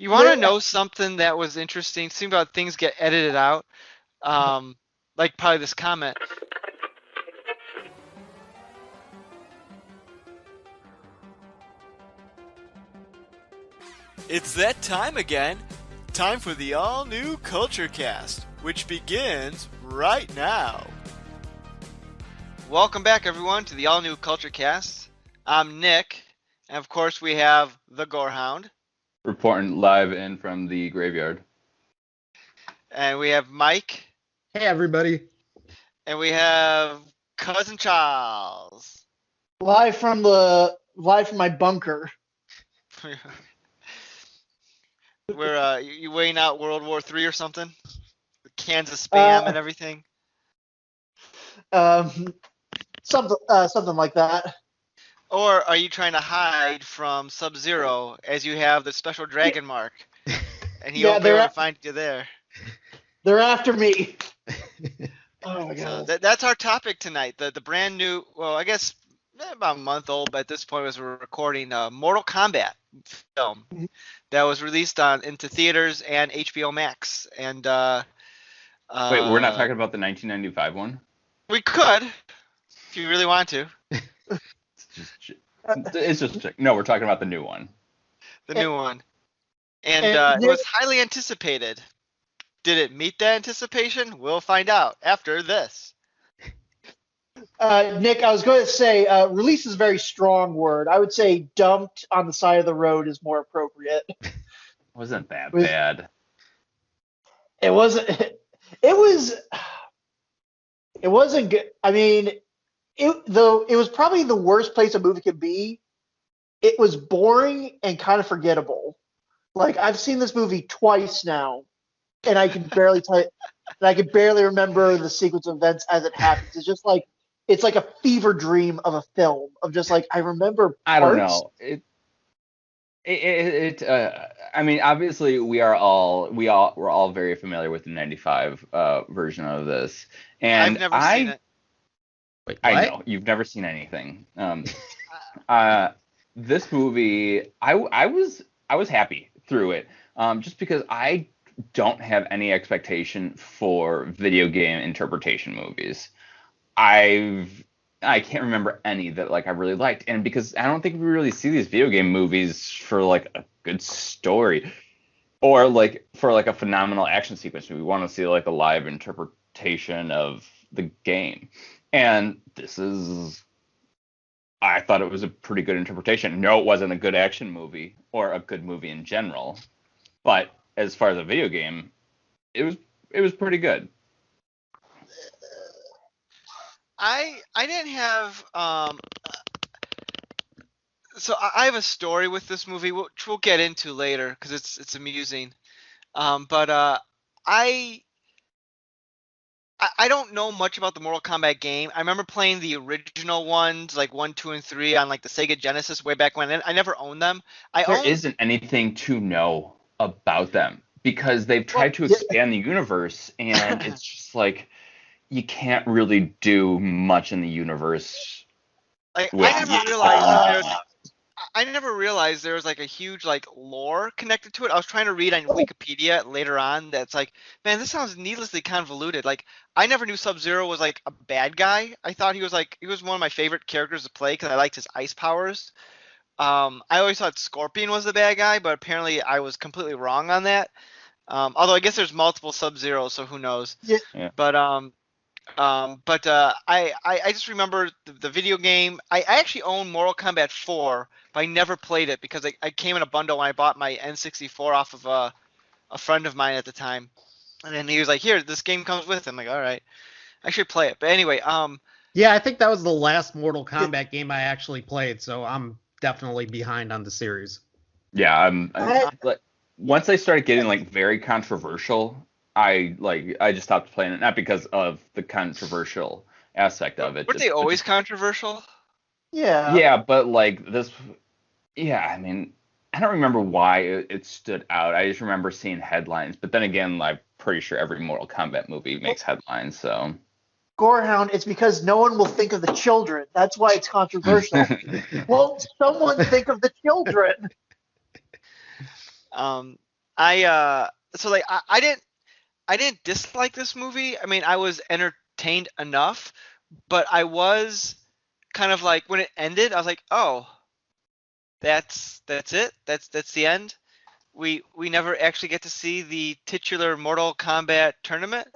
You want to know something that was interesting? Think about things get edited out. Like probably this comment. It's that time again. Time for the all-new Culture Cast, which begins right now. Welcome back, everyone, to the all-new Culture Cast. I'm Nick, and of course we have the Gorehound. Reporting live in from the graveyard. And we have Mike. Hey, everybody. And we have Cousin Charles. Live from my bunker. Where you weighing out World War III or something? With cans of spam and everything. Something like that. Or are you trying to hide from Sub-Zero as you have the special dragon mark, and he won't be able to find you there? They're after me. Oh my god. So that's our topic tonight. The brand new, well, I guess about a month old, but at this point as we're recording, Mortal Kombat film that was released into theaters and HBO Max. And wait, we're not talking about the 1995 one? We could, if you really want to. No, we're talking about the new one. The new one. And it was highly anticipated. Did it meet that anticipation? We'll find out after this. Nick, I was going to say, release is a very strong word. I would say dumped on the side of the road is more appropriate. Wasn't that bad? It wasn't. It wasn't good. I mean, it was probably the worst place a movie could be. It was boring and kind of forgettable. Like, I've seen this movie twice now, and I can barely remember the sequence of events as it happens. It's like a fever dream of a film of just like I remember parts. I don't know. I mean, obviously we're all very familiar with the 95 version of this. And I've never seen it. Wait, I know you've never seen anything. This movie, I was happy through it, just because I don't have any expectation for video game interpretation movies. I can't remember any that like I really liked, and because I don't think we really see these video game movies for like a good story or like for like a phenomenal action sequence. We want to see like a live interpretation of the game, and I thought it was a pretty good interpretation. No, it wasn't a good action movie or a good movie in general, but as far as a video game, it was pretty good. I didn't have so I have a story with this movie which we'll get into later because it's amusing. But I don't know much about the Mortal Kombat game. I remember playing the original ones, like 1, 2, and 3 on like the Sega Genesis way back when. I never owned them. There isn't anything to know about them because they've tried to expand the universe, and it's just like you can't really do much in the universe. I never realized there was like a huge like lore connected to it. I was trying to read on Wikipedia later on that's like, man, this sounds needlessly convoluted. Like, I never knew Sub-Zero was like a bad guy. I thought he was one of my favorite characters to play because I liked his ice powers. I always thought Scorpion was the bad guy, but apparently I was completely wrong on that. Although I guess there's multiple Sub-Zeros, so who knows? Yeah. But I just remember the video game. I actually own Mortal Kombat 4, but I never played it because I came in a bundle when I bought my N64 off of a friend of mine at the time. And then he was like, here, this game comes with it. I'm like, all right, I should play it. But anyway, yeah, I think that was the last Mortal Kombat game I actually played, so I'm definitely behind on the series. Yeah, like once they started getting like very controversial, I just stopped playing it, not because of the controversial aspect of it. Weren't they always controversial? Yeah. Yeah, but like this, yeah, I mean, I don't remember why it stood out. I just remember seeing headlines. But then again, I'm pretty sure every Mortal Kombat movie makes headlines, so. Gorehound, it's because no one will think of the children. That's why it's controversial. Won't someone think of the children? So like I didn't dislike this movie. I mean, I was entertained enough, but I was kind of like when it ended, I was like, oh, that's it. That's the end. We never actually get to see the titular Mortal Kombat tournament.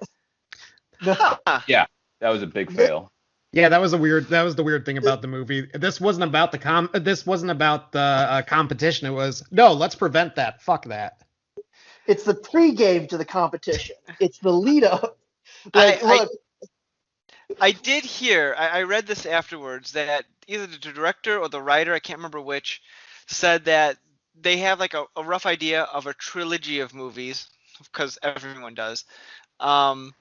No, Huh. Yeah, that was a big fail. Yeah, that was the weird thing about the movie. This wasn't about the competition. It was, no, let's prevent that. Fuck that. it's the pregame to the competition. It's the lead up. I, Like, I look, I did hear, I read this afterwards, that either the director or the writer, I can't remember which, said that they have like a rough idea of a trilogy of movies, because everyone does. Um,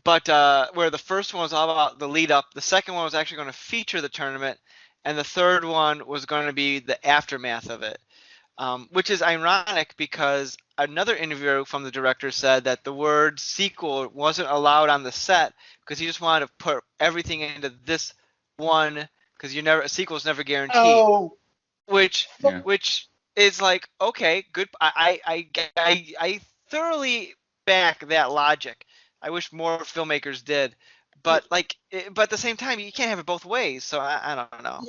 but where the first one was all about the lead up, the second one was actually going to feature the tournament, and the third one was going to be the aftermath of it. Which is ironic because another interviewer from the director said that the word sequel wasn't allowed on the set because he just wanted to put everything into this one because a sequel is never guaranteed. oh, Which Yeah. which is like okay, good. I thoroughly back that logic. I wish more filmmakers did, but but at the same time, you can't have it both ways. So I don't know.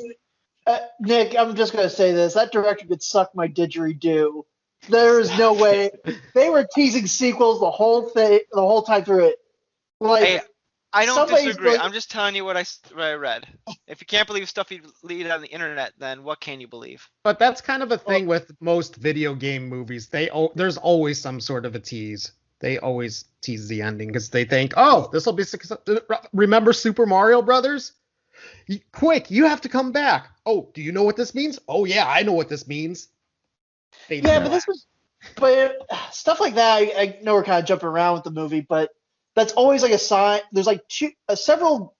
Nick, I'm just gonna say this. That director could suck my didgeridoo. There is no way they were teasing sequels the whole time through it. Hey, Like I don't somebody's disagree. like, I'm just telling you what I read. If you can't believe stuff you read on the internet, then what can you believe? But that's kind of a oh, thing with most video game movies. There's always some sort of a tease. They always tease the ending because they think, oh, this will be successful. Remember Super Mario Brothers? Quick, you have to come back. Oh, do you know what this means? Oh yeah, I know what this means. Fade to yeah, but black. stuff like that. I know we're kind of jumping around with the movie, but that's always like a sign. There's like several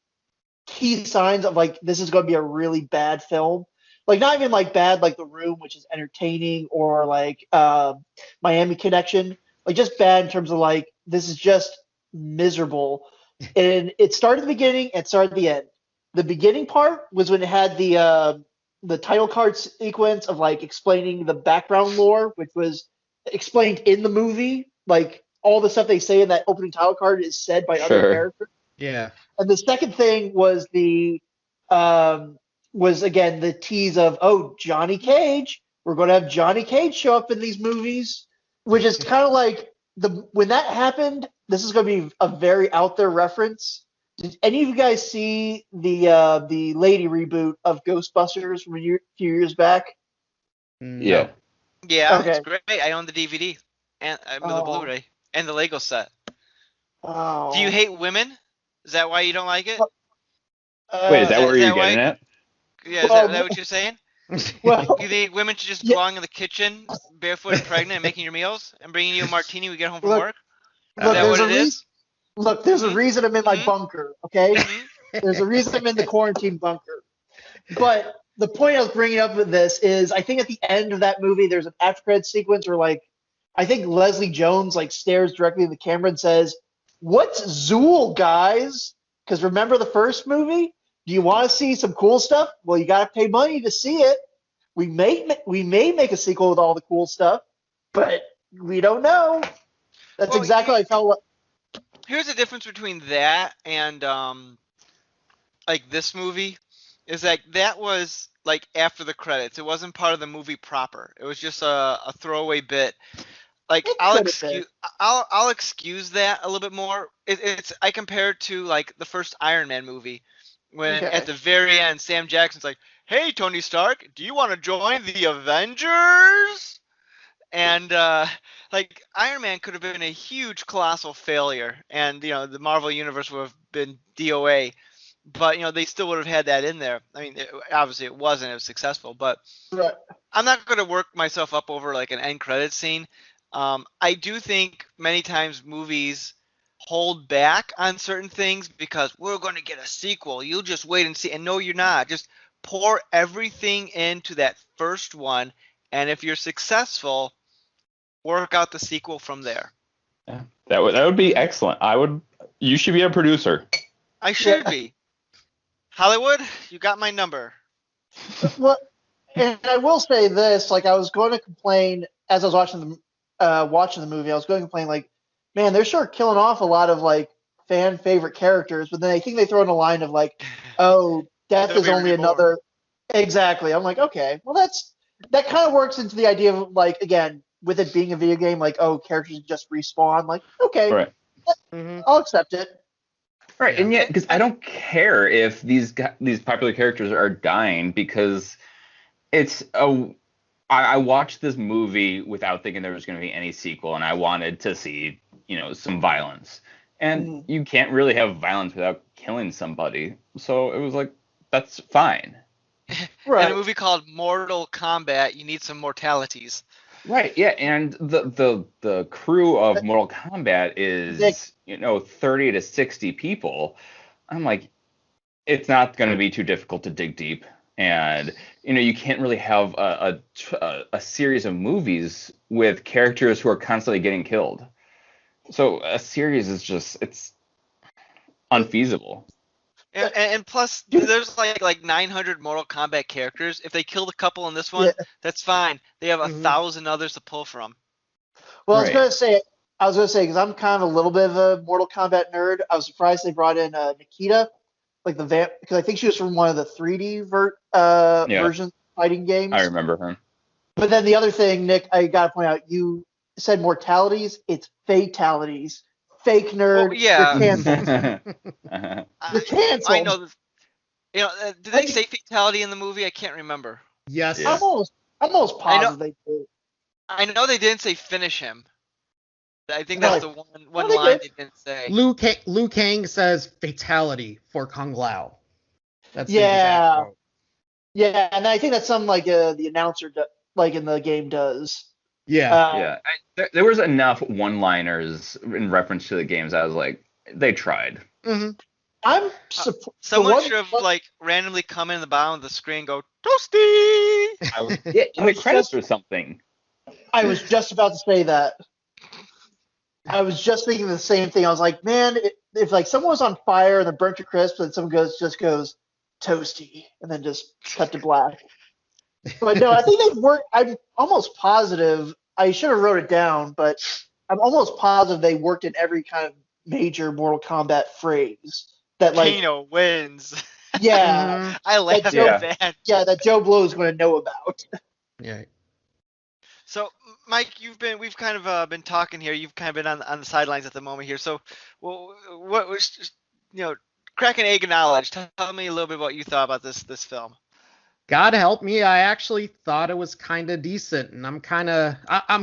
key signs of like this is going to be a really bad film. Like not even like bad like The Room, which is entertaining, or like Miami Connection. Like just bad in terms of like this is just miserable. And it started at the beginning and started at the end. The beginning part was when it had the title card sequence of like explaining the background lore, which was explained in the movie. Like all the stuff they say in that opening title card is said by other Sure. characters. Yeah. And the second thing was was again the tease of Johnny Cage. We're going to have Johnny Cage show up in these movies, which is kind of like when that happened. This is going to be a very out there reference. Did any of you guys see the lady reboot of Ghostbusters from few years back? Yeah. No. Yeah, it's Okay. great. I own the DVD and the Oh, Blu-ray and the Lego set. Do you oh. hate women? Is that why you don't like it? Wait, is Is that Uh, that where is you're that getting why? at? Yeah, is that well, what you're saying? well, You think women should just yeah. belong in the kitchen, barefoot and pregnant, and making your meals and bringing you a martini when you get home from Look, work? Is look. that Uh, what There's a it reason. is? Look, there's a Mm-hmm. reason I'm in my Mm-hmm. bunker. Okay. Mm-hmm. There's a reason I'm in the quarantine bunker. But the point I was bringing up with this is, I think at the end of that movie, there's an after credit sequence where, like, I think Leslie Jones like stares directly at the camera and says, "What's Zool, guys?" Because remember the first movie? Do you want to see some cool stuff? Well, you got to pay money to see it. We may make a sequel with all the cool stuff, but we don't know. That's Well, exactly how I felt. here's the difference between that and like this movie is like that was like after the credits. It wasn't part of the movie proper. It was just a throwaway bit. Like It could have been. I'll excuse that a little bit more. It's I compare it to like the first Iron Man movie when at Okay. the very end Sam Jackson's like, "Hey Tony Stark, do you want to join the Avengers?" And like Iron Man could have been a huge colossal failure, and the Marvel universe would have been DOA, but they still would have had that in there. I mean, obviously it wasn't. It was successful, but Right. I'm not going to work myself up over like an end credit scene. I do think many times movies hold back on certain things because we're going to get a sequel. You just wait and see. And no, you're not. Just pour everything into that first one, and if you're successful, work out the sequel from there. Yeah. That would be excellent. You should be a producer. I should Yeah. be. Hollywood, you got my number. Well, and I will say this: like I was going to complain as I was watching watching the movie, I was going and playing like, man, they're sure killing off a lot of like fan favorite characters, but then I think they throw in a line of like, oh, death They'll is be only reborn. another. Exactly. I'm like, okay, well that kind of works into the idea of like again with it being a video game, like oh, characters just respawn. Like, okay, Right. Hmm. I'll accept it. Right, Yeah. and yet, because I don't care if these popular characters are dying, because it's a. I watched this movie without thinking there was going to be any sequel, and I wanted to see, some violence. And Mm. you can't really have violence without killing somebody, so it was like, that's fine. In a Right. movie called Mortal Kombat, you need some mortalities. Right, yeah, and the crew of Mortal Kombat Nick, is, 30 to 60 people. I'm like, it's not going to be too difficult to dig deep, and you can't really have a series of movies with characters who are constantly getting killed. So a series is just it's unfeasible. And plus, dude, there's like 900 Mortal Kombat characters. If they killed a couple in this yeah. one, that's fine. They have a Hmm. thousand others to pull from. Well, Right. I was gonna say because I'm kind of a little bit of a Mortal Kombat nerd. I was surprised they brought in Nikita, like the vamp, because I think she was from one of the 3D Yeah, version fighting I games. remember her. But then the other thing, Nick, I gotta point out, you said mortalities. It's fatalities. Fake Well, nerd, you're yeah, canceled. Uh, You're I canceled. know. Did they Like, say fatality in the movie? I can't remember. yeah. Yes. I'm almost I know. positive they did. I know they didn't say finish him. I think that's Right. the No, one they line did. they didn't say. Liu Kang says fatality for Kung Lao. That's the exact Yeah. quote. Yeah, and I think that's something like the announcer like in the game does. Yeah. Um, Yeah, there was enough one-liners in reference to the games. I was like, they tried. Hmm. I'm Uh, the Someone one. should have like randomly come in the bottom of the screen, and go toasty. Yeah, I in the was credits just or something. I was just about to say that. I was just thinking the same thing. I was like, man, if like someone was on fire and they're burnt to crisp, and someone goes toasty, and then just cut to black. But no, I think they've worked. I'm almost positive. I should have wrote it down, but I'm almost positive they worked in every kind of major Mortal Kombat phrase. That like, Kano wins. yeah, Hmm. I that laughed Joe, Yeah. at that. yeah, that Joe Blow is going to know about. Yeah. So, Mike, we've kind of been talking here. You've kind of been on the sidelines at the moment here. So, well, what was crack an egg of knowledge. Tell me a little bit about what you thought about this film. God help me, I actually thought it was kind of decent, and I'm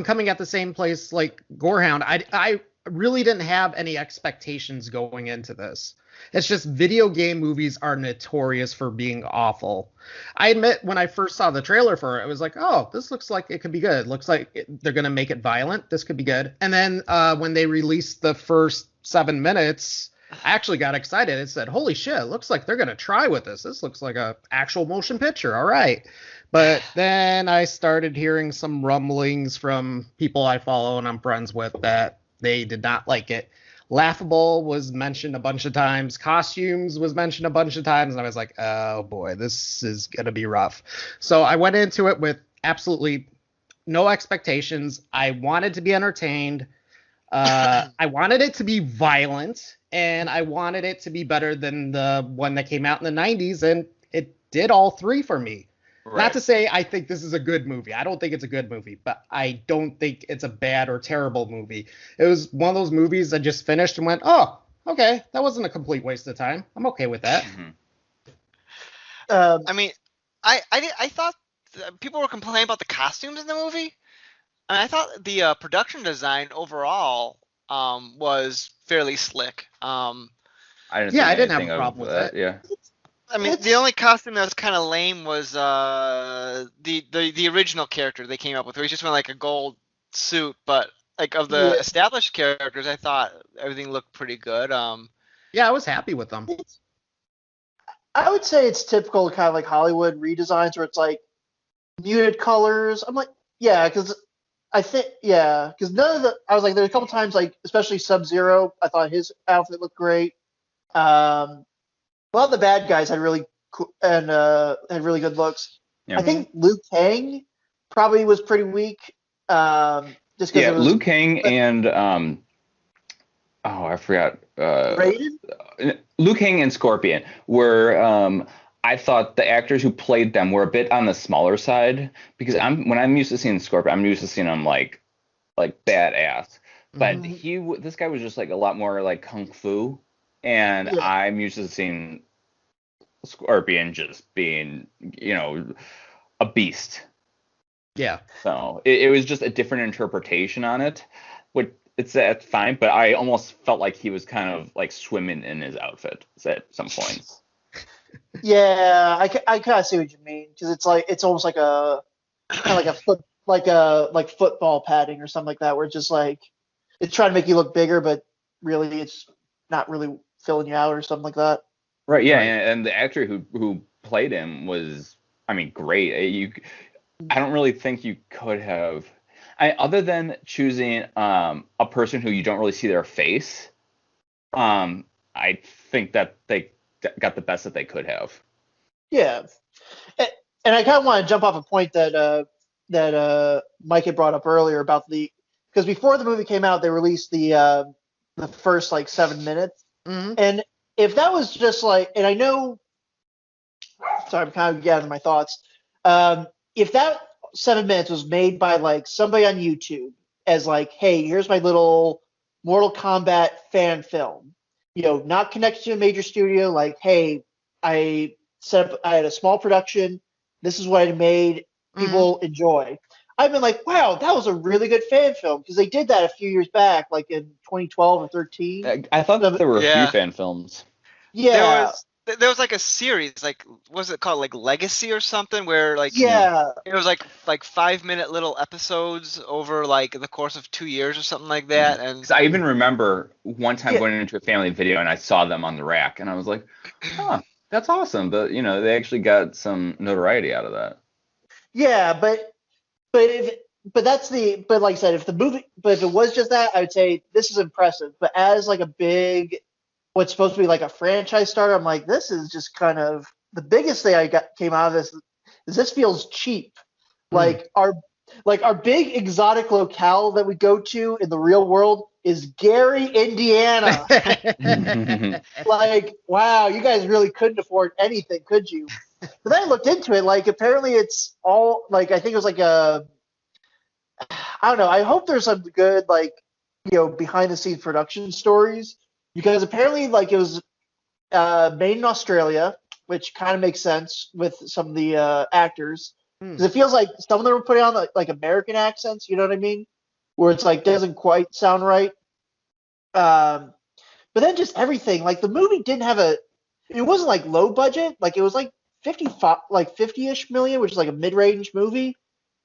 coming at the same place like Gorehound. I really didn't have any expectations going into this. It's just video game movies are notorious for being awful. I admit when I first saw the trailer for it, I was like, oh, this looks like it could be good. Looks like they're gonna make it violent. This could be good. And then when they released the first 7 minutes, I actually got excited. It said, holy shit, it looks like they're going to try with this. This looks like a actual motion picture. All right. But then I started hearing some rumblings from people I follow and I'm friends with that they did not like it. Laughable was mentioned a bunch of times. Costumes was mentioned a bunch of times. And I was like, oh boy, this is going to be rough. So I went into it with absolutely no expectations. I wanted to be entertained. I wanted it to be violent, and I wanted it to be better than the one that came out in the 90s, and it did all three for me. Not Right. to say I think this is a good movie. I don't think it's a good movie, but I don't think it's a bad or terrible movie. It was one of those movies I just finished and went, oh, okay, that wasn't a complete waste of time. I'm okay with that. Mhm. Um, I mean, I thought people were complaining about the costumes in the movie, and I thought the production design overall was fairly slick. I didn't Yeah, think I didn't have anything a of problem with that. it. Yeah. I mean, the it's only costume that was kind of lame was the original character they came up with, where he just went like a gold suit. But like of the yeah, established characters, I thought everything looked pretty good. Yeah, I was happy with them. it's, I would say it's typical kind of like Hollywood redesigns where it's like muted colors. I'm like, yeah, because because none of I was like, there's a couple times like, especially Sub Zero, I thought his outfit looked great. A lot of the bad guys had really and had really good looks. Yeah. I think Liu Kang probably was pretty weak. just because Yeah, it was Liu Kang and I forgot. rated. Liu Kang and Scorpion were I thought the actors who played them were a bit on the smaller side because when I'm used to seeing Scorpion, I'm used to seeing him like badass. But Mhm. this guy was just like a lot more like kung fu, and Yeah, I'm used to seeing Scorpion just being, a beast. Yeah. So it was just a different interpretation on it. Which that's fine, but I almost felt like he was kind of like swimming in his outfit at some points. yeah, I kind of see what you mean because it's almost like a kind of like a foot like football padding or something like that, where it's just like it's trying to make you look bigger, but really it's not really filling you out or something like that. Right, yeah, Right. and the actor who played him was, I mean, great. I don't really think you could have, other than choosing a person who you don't really see their face. I think that they got the best that they could have. Yeah, and, and I kind of want to jump off a point that Mike had brought up earlier about because before the movie came out, they released the first like 7 minutes, Hmm. and if that was just like, and I know, sorry, I'm kind of gathering my thoughts. If that 7 minutes was made by like somebody on YouTube as like, hey, here's my little Mortal Kombat fan film, not connected to a major studio, like, hey, I had a small production. This is what I made. Hmm. People enjoy. I've been like, wow, that was a really good fan film because they did that a few years back, like in 2012 or 13. I thought that So, there were a few Yeah. fan films. There yeah, was there was like a series, like was it called like Legacy or something, where like Mm. yeah, it was like 5 minute little episodes over like the course of 2 years or something like that, and Because I even remember one time yeah, going into a family video and I saw them on the rack and I was like, huh, that's awesome. But they actually got some notoriety out of that. yeah, but if but that's the but like I said, if it was just that, I would say this is impressive. But as like a big what's supposed to be like a franchise starter, I'm like, this is just kind of the biggest thing I got came out of this is this feels cheap. Mm. Like our big exotic locale that we go to in the real world is Gary, Indiana. Like, wow, you guys really couldn't afford anything, could you? But then I looked into it. Like, apparently, it's all like I think it was like I don't know. I hope there's some good like behind the scenes production stories because apparently like it was made in Australia, which kind of makes sense with some of the actors Mm. because it feels like some of them were putting on like American accents. You know what I mean? Where it's like doesn't quite sound right. Um, but then just everything like the movie didn't have a. It wasn't like low budget. Like it was like 55, like 50-ish million, which is like a mid-range movie.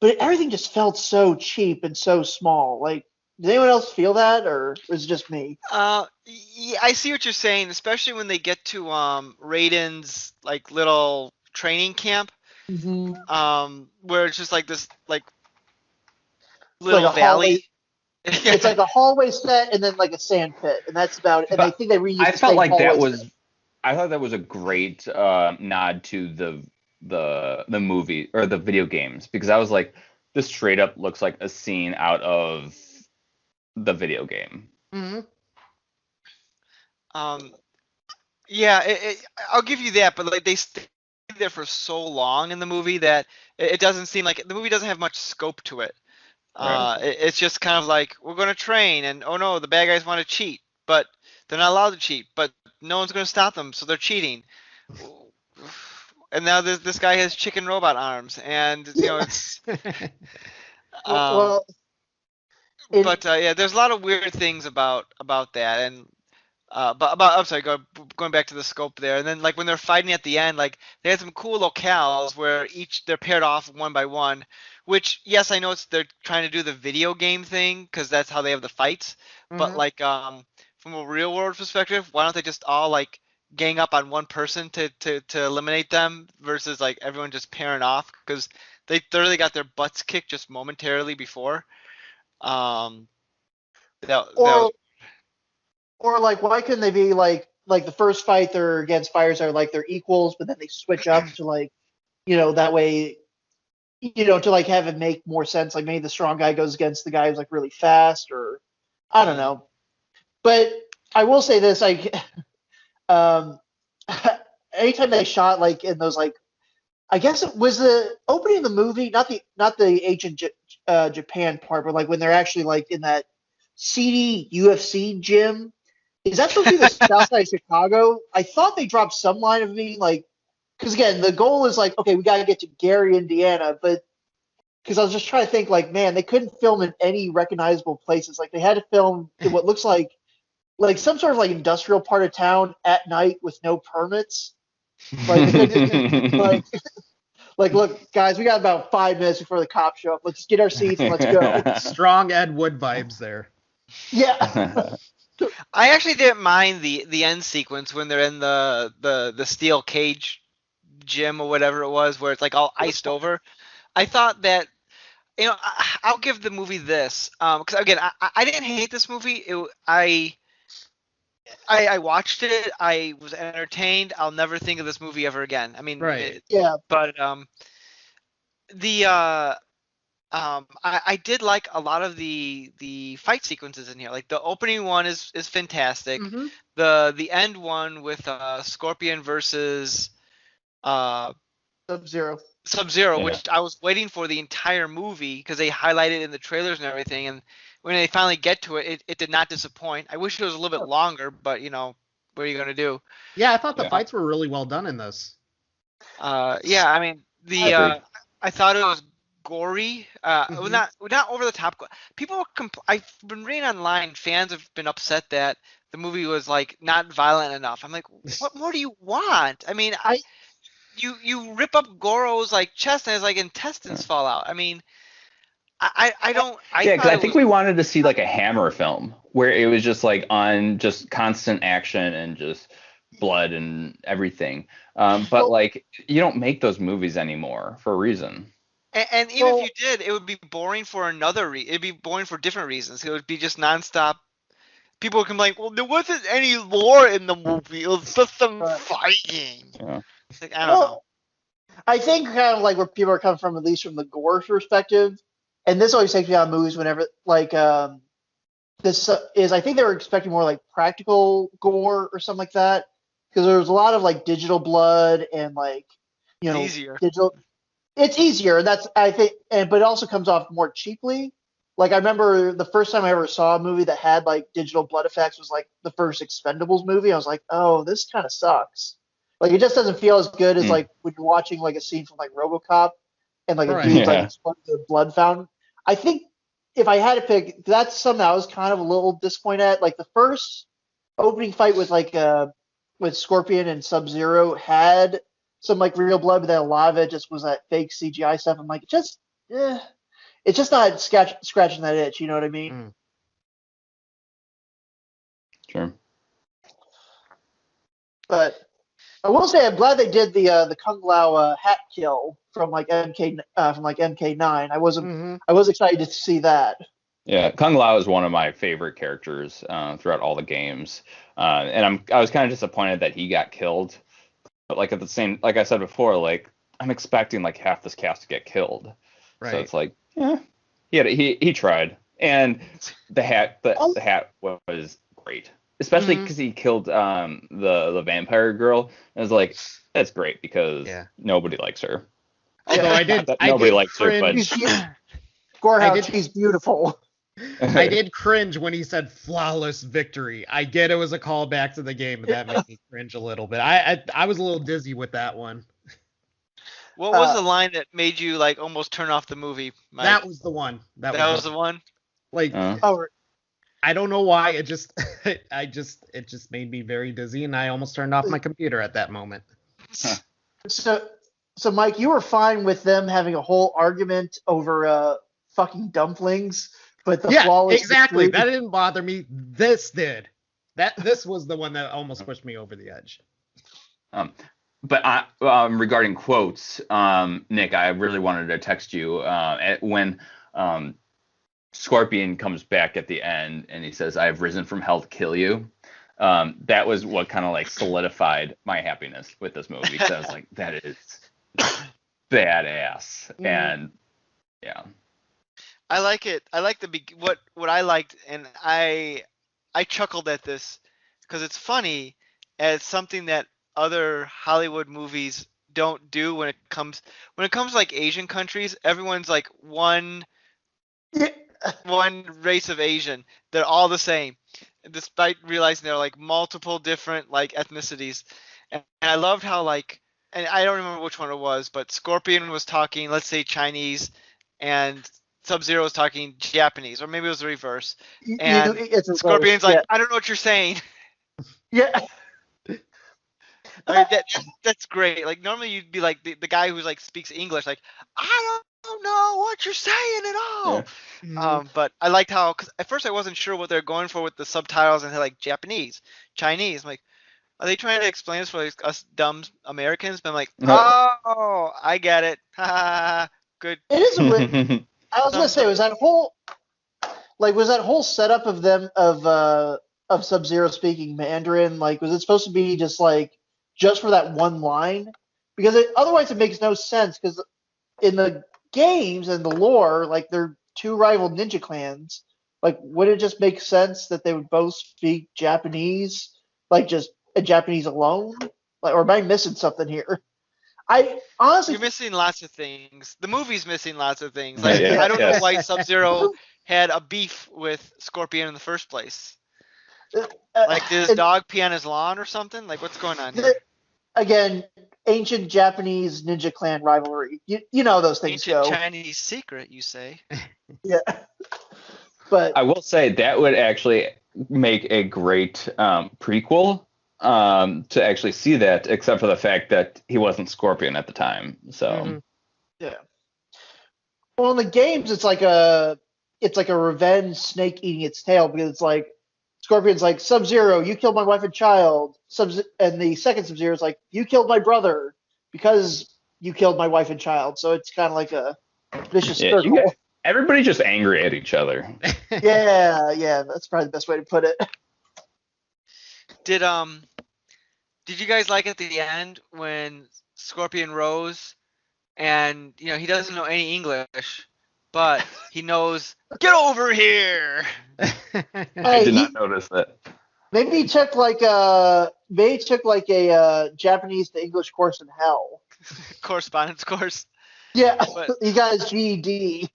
But everything just felt so cheap and so small. Like, did anyone else feel that, or was it just me? yeah, I see what you're saying, especially when they get to Raiden's like little training camp, Mm-hmm. where it's just like this like It's like little a hallway. valley. It's like a hallway set and then like a sand pit, and that's about it. And I But think they reused I the felt same like hallway set. I thought that was a great nod to the movie or the video games because I was like, this straight up looks like a scene out of the video game. Hmm. um, yeah, I'll give you that, but like they stay there for so long in the movie that it doesn't seem like the movie doesn't have much scope to it. Right. It's just kind of like we're going to train, and oh no, the bad guys want to cheat, but they're not allowed to cheat, but no one's going to stop them, so they're cheating. And now this guy has chicken robot arms, and it's um, Well, it but yeah, there's a lot of weird things about that, and but about I'm sorry, going back to the scope there, and then like when they're fighting at the end, like they had some cool locales where they're paired off one by one, which yes, I know they're trying to do the video game thing because that's how they have the fights, but Hmm. like from a real world perspective, why don't they just all like gang up on one person to eliminate them versus like everyone just pairing off because they thoroughly got their butts kicked just momentarily before. Um, that was or or like why couldn't they be like the first fight they're against fires are like they're equals, but then they switch up to like that way to like have it make more sense. Like maybe the strong guy goes against the guy who's like really fast, or I don't Mm. know. But I will say this, like, um, anytime they shot like in those like, I guess it was the opening of the movie, not the ancient Japan part, but like when they're actually like in that seedy UFC gym. Is that supposed to be the South Side of Chicago? I thought they dropped some line of being like, because again, the goal is like, okay, we got to get to Gary, Indiana, but because I was just trying to think, like, man, they couldn't film in any recognizable places. Like, they had to film in what looks like some sort of like industrial part of town at night with no permits. Like, they couldn't like like look, guys, we got about 5 minutes before the cops show up. Let's just get our seats and let's go. Strong Ed Wood vibes there. Yeah. I actually didn't mind the end sequence when they're in the steel cage gym or whatever it was, where it's like all iced over. I thought that I'll give the movie this because again I didn't hate this movie. I watched it. I was entertained. I'll never think of this movie ever again. I mean, Right. Yeah. but the I did like a lot of the fight sequences in here. Like the opening one is fantastic. Mm-hmm. The end one with Scorpion versus uh Sub-Zero. Sub-Zero, Yeah. which I was waiting for the entire movie because they highlighted it in the trailers and everything. And when they finally get to it, it did not disappoint. I wish it was a little bit longer, but what are you gonna do? Yeah, I thought the Yeah. fights were really well done in this. Yeah, I mean I agree. I thought it was gory. It was Mhm. not over the top. People were I've been reading online. Fans have been upset that the movie was like not violent enough. I'm like, what more do you want? I mean, I you rip up Goro's like chest and his like intestines fall out. I mean, I don't. I Yeah, because thought I it think was. we wanted to see like a Hammer film where it was just like on just constant action and just blood and everything. But well, like you don't make those movies anymore for a reason. And even if you well, did, it would be boring for it'd be boring for different reasons. It would be just nonstop. People would complain, well, there wasn't any lore in the movie. It was just some uh, fighting. Yeah. It's like I don't know. well, I think kind of like where people are coming from, at least from the gore perspective, and this always takes me out of movies whenever like this is I think they were expecting more like practical gore or something like that because there was a lot of like digital blood and like It's easier. digital. It's easier, and that's I think, and but it also comes off more cheaply. Like I remember the first time I ever saw a movie that had like digital blood effects was like the first Expendables movie. I was like, oh, this kind of sucks. Like it just doesn't feel as good as Mm. like when you're watching like a scene from like RoboCop and like a Right. dude's like Yeah. exploding the blood fountain. I think if I had to pick, that's something I was kind of a little disappointed at. Like the first opening fight with Scorpion and Sub Zero had some like real blood, but then a lot of it just was that fake CGI stuff. I'm like, it's just not scratching that itch. You know what I mean? Mm. Sure. But I will say I'm glad they did the Kung Lao hat kill from like MK9. Mm-hmm. I was excited to see that. Yeah, Kung Lao is one of my favorite characters throughout all the games, and I was kind of disappointed that he got killed. But like at the same, like I said before, like I'm expecting like half this cast to get killed, so Right. it's like, yeah, he tried, and Oh, the hat was great, especially Mhm. because he killed the vampire girl. I was like, that's great because Yeah. nobody likes her. Although I Not did, that I nobody did likes her, but she's cringe. I Gorehound. did, She's beautiful. I did cringe when he said flawless victory. I get it was a callback to the game, but that made me cringe a little bit. I was a little dizzy with that one. What was Uh, the line that made you like almost turn off the movie, That Mike? was the one. That That was was the one. like oh, I don't know why it just it just made me very dizzy and I almost turned off my computer at that moment. so so Mike, you were fine with them having a whole argument over fucking dumplings, but the Yeah, flawless exactly. victory. That didn't bother me. This did. This was the one that almost pushed me over the edge. um, but regarding quotes, Nick, I really wanted to text you when um, Scorpion comes back at the end and he says, "I've risen from hell to kill you." That was what kind of like solidified my happiness with this movie because I was like, that is badass. Mhm. And yeah. I like it. I like what I liked, and I chuckled at this because it's funny as something that other Hollywood movies don't do when it comes to like Asian countries. Everyone's like Yeah. one race of Asian. They're all the same, despite realizing they're like multiple different like ethnicities. And I loved how like, and I don't remember which one it was, but Scorpion was talking, let's say Chinese, and Sub-Zero was talking Japanese, or maybe it was the reverse. And It's reversed. Scorpion's like, Yeah. I don't know what you're saying. Yeah. I mean, that's great. Like normally you'd be like the guy who's like speaks English, like I don't know what you're saying at Yeah. all. Mhm. But I liked how, cause at first I wasn't sure what they're going for with the subtitles and they're like Japanese, Chinese. I'm like, are they trying to explain this for like, us dumb Americans? But I'm like, oh, I get it. Good It is a bit. I was gonna thumbs say, up. was that whole setup of them of Sub-Zero speaking Mandarin, like was it supposed to be just for that one line? Because otherwise it makes no sense. Because in the games and the lore, like they're two rival ninja clans. Like, would it just make sense that they would both speak Japanese, like just a Japanese alone? Like, or am I missing something here? I honestly, You're missing lots of things. The movie's missing lots of things. Yeah, Like yeah, I don't know yes. why Sub-Zero had a beef with Scorpion in the first place. Like did his uh, dog pee on his lawn or something? Like what's going on here? the, again, ancient Japanese ninja clan rivalry. You know how those things Ancient go. Chinese secret, you say? Yeah, but I will say that would actually make a great prequel to actually see that, except for the fact that he wasn't Scorpion at the time. So Mhm. yeah. Well, in the games, it's like a revenge snake eating its tail because it's like Scorpion's like Sub-Zero, you killed my wife and child. And the second Sub-Zero is like you killed my brother because you killed my wife and child. So it's kind of like a vicious yeah, you get circle. everybody just angry at each other. Yeah, that's probably the best way to put it. Did did you guys like at the end when Scorpion rose and he doesn't know any English, but he knows get over here. I Hey, did not notice that. maybe he took a Japanese to English course in hell. Correspondence course. Yeah, But he got his GED. I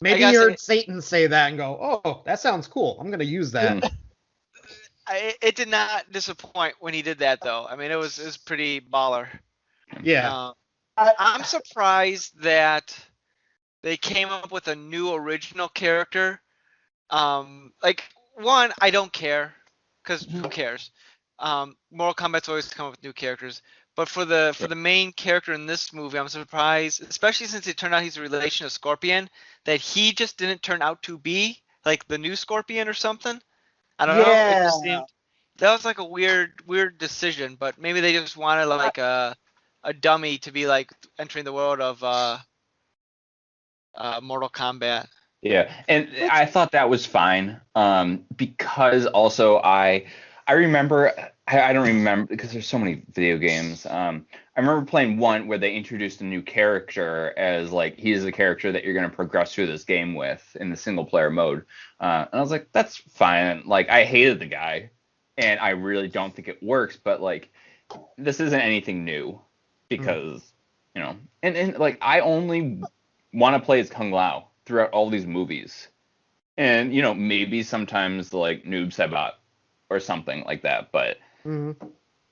Maybe gotta you say, heard Satan say that and go, "Oh, that sounds cool. I'm gonna use that." Mm. it did not disappoint when he did that though. I mean, it was pretty baller. Yeah. Uh, I, I'm surprised that they came up with a new original character. Like one, I don't care because who cares? Mortal Kombat's always come up with new characters, but for the main character in this movie, I'm surprised, especially since it turned out he's a relation of Scorpion, that he just didn't turn out to be like the new Scorpion or something. I don't know. It yeah, just seemed that was like a weird decision, but maybe they just wanted like a dummy to be like entering the world of Mortal Kombat. Yeah, and I thought that was fine because also I remember I don't remember because there's so many video games. I remember playing one where they introduced a new character as like he's the character that you're going to progress through this game with in the single player mode, and I was like that's fine. Like I hated the guy, and I really don't think it works. But like this isn't anything new because and like I only want to play as Kung Lao throughout all these movies. And maybe sometimes like Noob Saibot or something like that, but Mhm.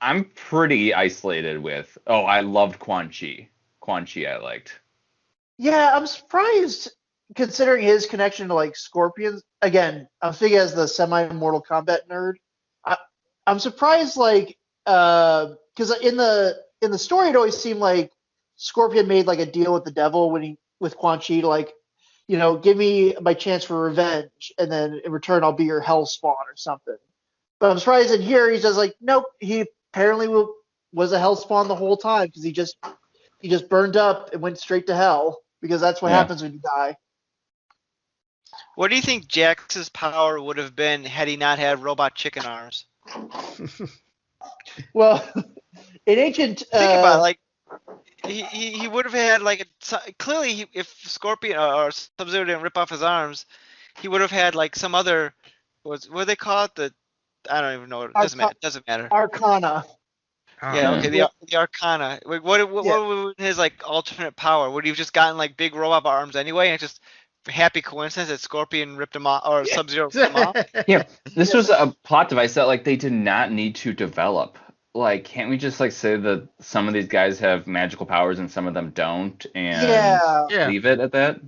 I'm pretty isolated with I loved Quan Chi. Quan Chi I liked. yeah. I'm surprised considering his connection to like Scorpions. Again, I'm thinking as the semi-Mortal Kombat nerd. I, I'm surprised, because in the story, it always seemed like Scorpion made like a deal with the devil with Quan Chi to like, give me my chance for revenge, and then in return I'll be your hell spawn or something. But I'm surprised in here he's just like, nope. He apparently was a hell spawn the whole time because he just burned up and went straight to hell because that's what Yeah. happens when you die. What do you think Jax's power would have been had he not had robot chicken arms? Well, in ancient Think about it, like he would have had like clearly if Scorpion or Sub-Zero didn't rip off his arms, he would have had like some other what do they call it? I don't even know. It doesn't matter. Arca- It doesn't matter. Arcana. Oh, Yeah, Yeah. okay. The Arcana. What Yeah. would his like alternate power? Would he have just gotten like big robot arms anyway, and just happy coincidence that Scorpion ripped him off or Sub-Zero ripped him off? Yeah, this Yeah. was a plot device that like they did not need to develop. Like, can't we just like say that some of these guys have magical powers and some of them don't, and Yeah. yeah. leave it at that?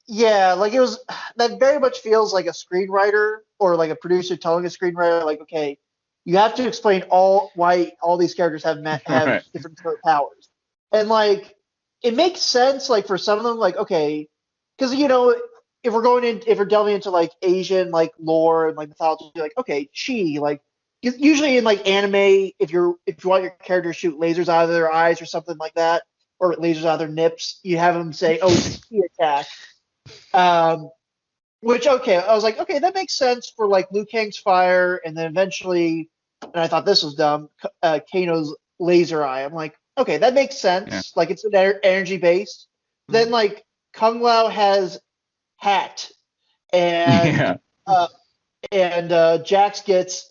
Yeah, like it was that very much feels like a screenwriter or like a producer telling a screenwriter, like, okay, you have to explain why all these characters have Right. different sort of powers. And like it makes sense like for some of them, like, okay, because if we're delving into like Asian like lore and like mythology, like, okay, chi, like usually in like anime, if you want your character to shoot lasers out of their eyes or something like that, or lasers out of their nips, you have them say, oh, it's a chi attack. Um, which, okay, I was like, okay, that makes sense for like Liu Kang's fire, and then eventually, and I thought this was dumb, Kano's laser eye. I'm like, okay, that makes Yeah. sense. Like it's an energy based. Then like Kung Lao has hat, and Yeah. uh, Jax gets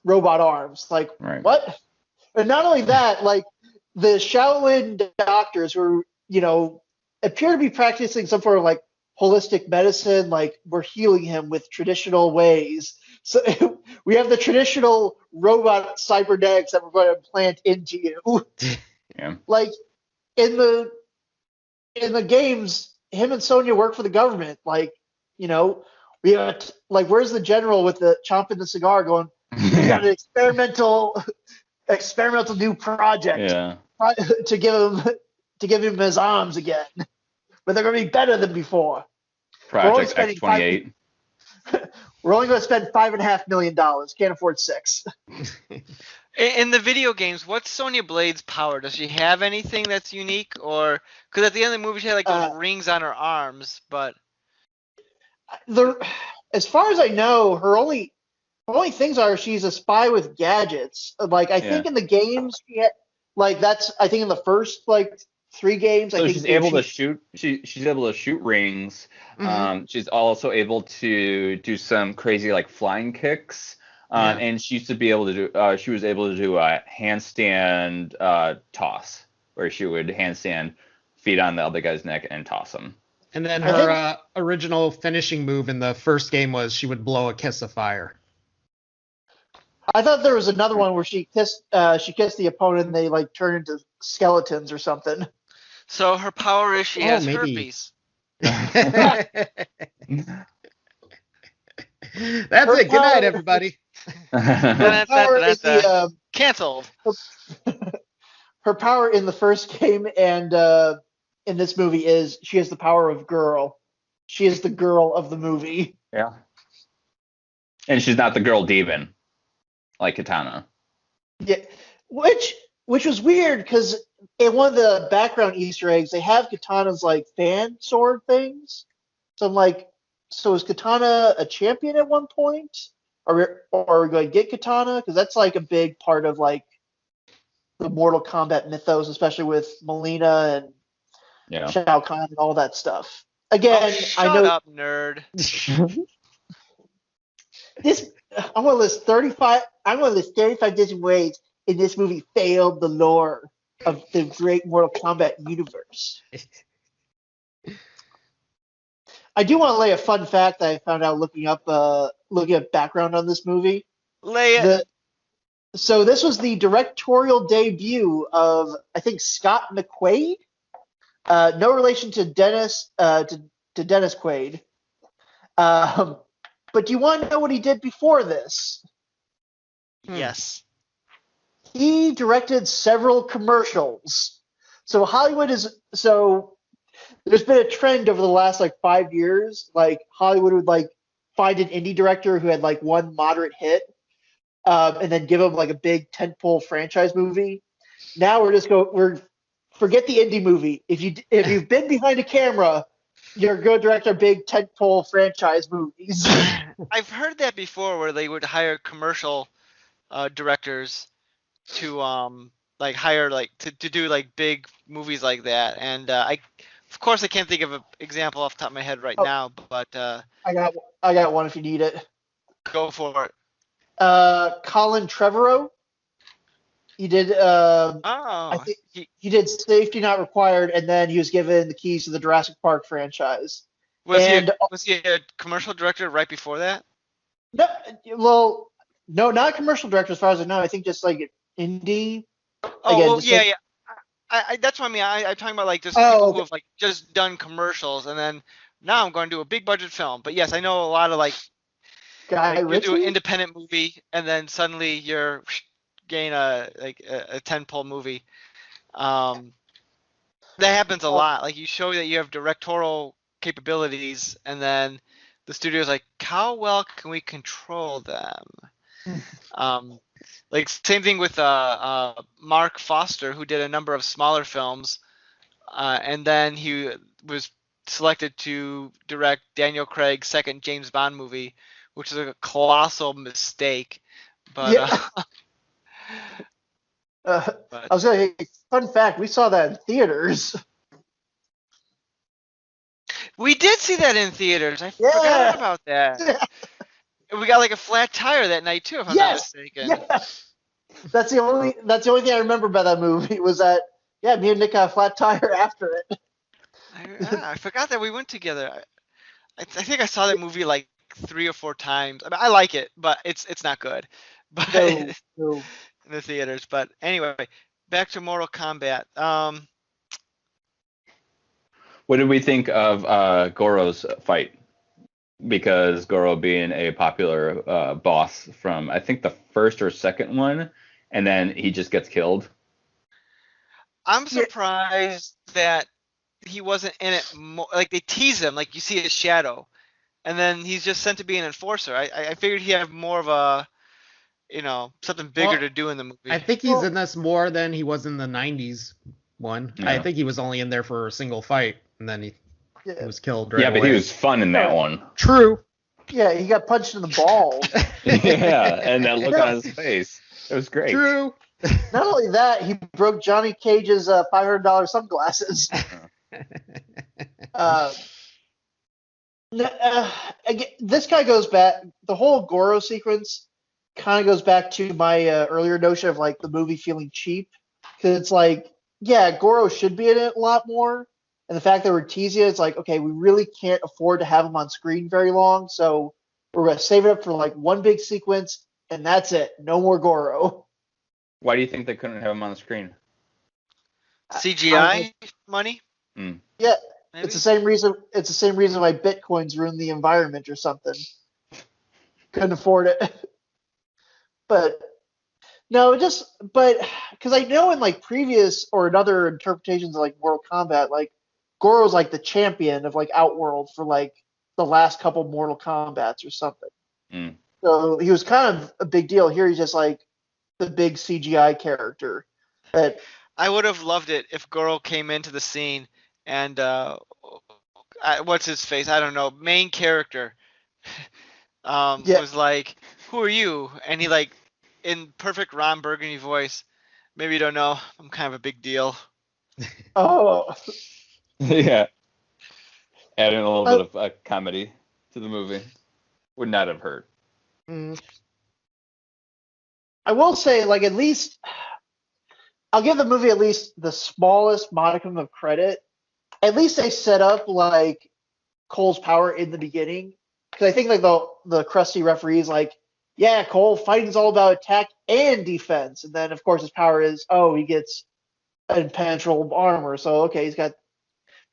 robot arms. Like Right. what? And not only that, like the Shaolin doctors who appear to be practicing some sort of like holistic medicine, like we're healing him with traditional ways. So we have the traditional robot cybernetics that we're going to implant into you. Yeah. Like in the games, him and Sonya work for the government. Like, we got like where's the general with the chomping the cigar going, we got Yeah. an experimental new project Yeah. to give him his arms again, but they're going to be better than before. We're only Project spending five. X-28. We're only going to spend $5.5 million. Can't afford six. In the video games, what's Sonya Blade's power? Does she have anything that's unique, or because at the end of the movie she had like those rings on her arms, but As far as I know, her only things are she's a spy with gadgets. Like I Yeah. think in the games, like that's I think in the first like three games, I So think she's able to shoot. She's able to shoot rings. Mhm. She's also able to do some crazy like flying kicks. Yeah. And she used to be able to do. She was able to do a handstand toss, where she would handstand, feet on the other guy's neck, and toss him. And then I her think- original finishing move in the first game was she would blow a kiss of fire. I thought there was another one where she kissed the opponent and they like turn into skeletons or something. so her power is she Oh, has maybe. herpes. That's it. Good night, power- everybody. Her power in the Cancelled. her power in the first game and in this movie is she has the power of girl. She is the girl of the movie. Yeah. And she's not the girl demon, like Katana. Yeah, which was weird because in one of the background Easter eggs they have Katana's like fan sword things. So I'm like, so is Katana a champion at one point? Are we going to get Katana? Because that's like a big part of like the Mortal Kombat mythos, especially with Melina and Yeah. Shao Kahn and all that stuff. Again, Oh, I shut know up, nerd. this. I'm going to list 35 different ways in this movie failed the lore of the great Mortal Kombat universe. I do want to lay a fun fact that I found out looking up background on this movie. Lay it. So this was the directorial debut of I think Scott McQuaid. No relation to Dennis Dennis Quaid. But do you want to know what he did before this? Yes. He directed several commercials. So there's been a trend over the last like 5 years, like Hollywood would like find an indie director who had like one moderate hit, and then give him like a big tentpole franchise movie. Now we're forget the indie movie. If you've been behind a camera, you're going to direct our big tentpole franchise movies. I've heard that before, where they would hire commercial directors to like hire like to do like big movies like that. And I, of course, I can't think of an example off the top of my head right Oh, now, but I got one if you need it. go for it. Colin Trevorrow. He did. I Oh, think he did Safety Not Required, and then he was given the keys to the Jurassic Park franchise. And was he a commercial director right before that? no, well, no, not commercial director as far as I know. I think just like indie. Oh, Again, well, just yeah, like yeah. That's what I mean. I'm talking about like just people oh, who okay. have like just done commercials and then now I'm going to do a big budget film. But yes, I know a lot of Guy like you'll do an Ritchie. independent movie and then suddenly you're gain a 10 pole movie. Um, that happens a Uh, lot. Like you show that you have directorial capabilities and then the studio's like, how well can we control them? Um, like same thing with Mark Foster, who did a number of smaller films, and then he was selected to direct Daniel Craig's second James Bond movie, which is a colossal mistake. But yeah. Uh, but I was gonna. Fun fact: we saw that in theaters. we did see that in theaters. I forgot Yeah. about that. We got like a flat tire that night too, if I'm not Yes. mistaken. Yeah. That's the only thing I remember about that movie was that yeah, me and Nick got a flat tire after it. I forgot that we went together. I think I saw that movie like 3 or 4 times. I mean, I like it, but it's not good. But No, no. in the theaters. But anyway, back to Mortal Kombat. What did we think of Goro's fight? Because Goro being a popular boss from I think the first or second one, and then he just gets killed. I'm Yeah. surprised that he wasn't in it more. Like they tease him, like you see his shadow, and then he's just sent to be an enforcer. I figured he'd have more of a, something bigger Well, to do in the I movie. think he's Well, in this more than he was in the '90s one. I Yeah, think he was only in there for a single fight, and then he yeah. was killed right yeah, but he away. was fun in that No. one. True. Yeah, he got punched in the balls. Yeah, and that look No, on his face, it was great. True. not only that, he broke Johnny Cage's $500 sunglasses. Uh, again, this guy goes back. The whole Goro sequence kind of goes back to my earlier notion of like the movie feeling cheap, because it's like, yeah, Goro should be in it a lot more, and the fact that we're teasing it, it's like, okay, we really can't afford to have him on screen very long, so we're gonna save it up for like one big sequence, and that's it. No more Goro. Why do you think they couldn't have him on the screen? I don't know. CGI money, Mm. Yeah, it's the maybe. same reason. It's the same reason why bitcoins ruin the environment or something. Couldn't afford it. But no, but because I know in like previous or in other interpretations of like Mortal Kombat, like Goro's like the champion of like Outworld for like the last couple Mortal Kombats or something. Mm. So he was kind of a big deal. Here he's just like the big CGI character. That I would have loved it if Goro came into the scene and what's his face? I don't know. Main character yeah. was like, "Who are you?" And he like, in perfect Ron Burgundy voice, maybe you don't know, I'm kind of a big deal. Oh, Yeah, adding a little I, bit of comedy to the movie would not have hurt. Mm, I will say like at least I'll give the movie at least the smallest modicum of credit. At least they set up like Cole's power in the beginning, because I think like the crusty referee is like, yeah, Cole, fighting's all about attack and defense, and then of course his power is oh he gets impenetrable armor, so okay he's got,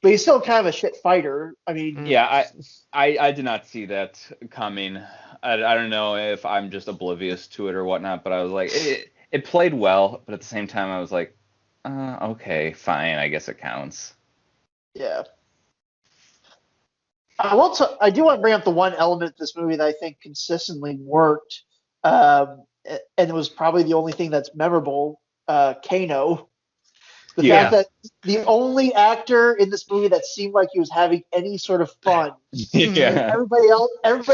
but he's still kind of a shit fighter. I mean, mm. Yeah, I did not see that coming. I don't know if I'm just oblivious to it or whatnot, but I was like, it played well, but at the same time, I was like, okay, fine, I guess it counts. yeah. I do want to bring up the one element of this movie that I think consistently worked, and it was probably the only thing that's memorable. Kano. The fact Yeah, Yeah. that the only actor in this movie that seemed like he was having any sort of fun, and yeah, everybody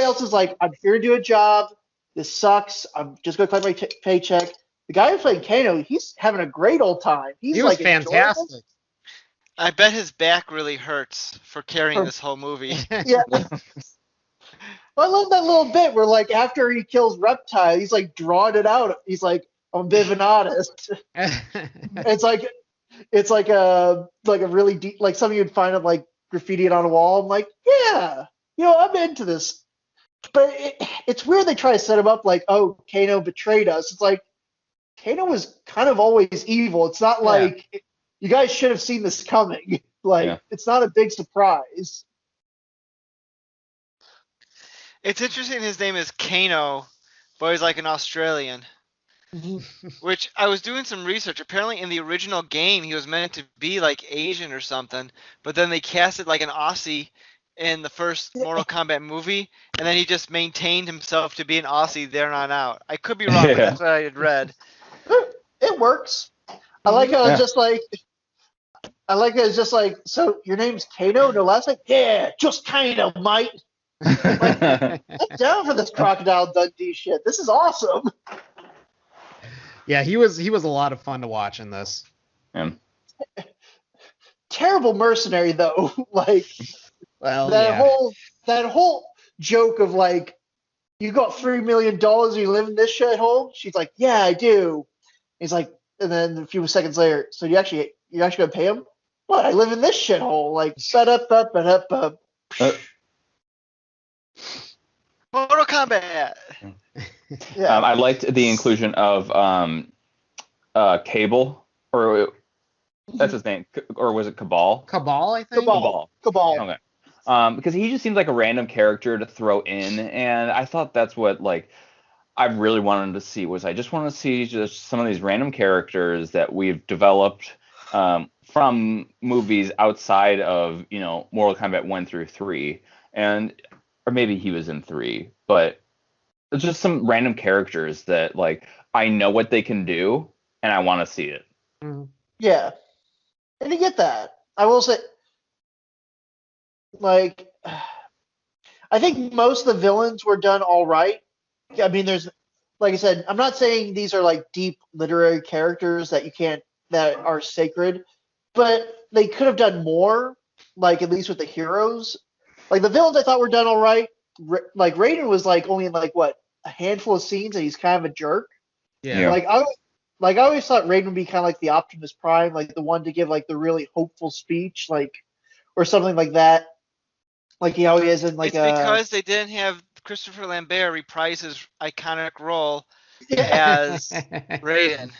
else is like, I'm here to do a job. This sucks. I'm just gonna collect my paycheck. the guy who played Kano, he's having a great old time. He's He was like enjoying this. fantastic. I bet his back really hurts for carrying For- this whole movie. Yeah. I love that little bit where like after he kills Reptile, he's like drawing it out. He's like, I'm being an artist. It's like a really deep, like something you'd find of like graffiti on a wall. I'm like, yeah, I'm into this. But it's weird they try to set him up like, oh, Kano betrayed us. It's like Kano was kind of always evil. It's not like you guys should have seen this coming. Like it's not a big surprise. It's interesting his name is Kano, but he's like an Australian. Which I was doing some research. Apparently, in the original game, he was meant to be like Asian or something, but then they casted like an Aussie in the first Mortal Kombat movie, and then he just maintained himself to be an Aussie there on out. I could be wrong, but that's what I had read. It works. I like how it's just like. I like how it's just like. So your name's Kano? No last name? Yeah, just Kano, mate. Like, I'm down for this Crocodile Dundee shit. This is awesome. Yeah, he was a lot of fun to watch in this. Yeah. Terrible mercenary though. Like Well, that whole joke of like, you got $3 million, you live in this shithole? She's like, yeah, I do. He's like, and then a few seconds later, so you're actually gonna pay him? What? I live in this shithole. Like, Mortal Kombat. Yeah. I liked the inclusion of Cable, or that's his name, or was it Cabal? Cabal, I think. Cabal. Okay. Because he just seems like a random character to throw in, and I thought that's what like I really wanted to see was I just want to see just some of these random characters that we've developed from movies outside of Mortal Kombat 1 through 3, or maybe he was in 3, but it's just some random characters that like I know what they can do and I want to see it. Yeah. And you get that. I will say, like, I think most of the villains were done all right. I mean, there's, like I said, I'm not saying these are like deep literary characters that are sacred, but they could have done more, like at least with the heroes. Like the villains I thought were done all right. Like Raiden was like only in like what, a handful of scenes and he's kind of a jerk. Yeah. Like I always thought Raiden would be kind of like the Optimus Prime, like the one to give like the really hopeful speech, like or something like that. Like he always is in like it's because they didn't have Christopher Lambert reprise his iconic role as Raiden.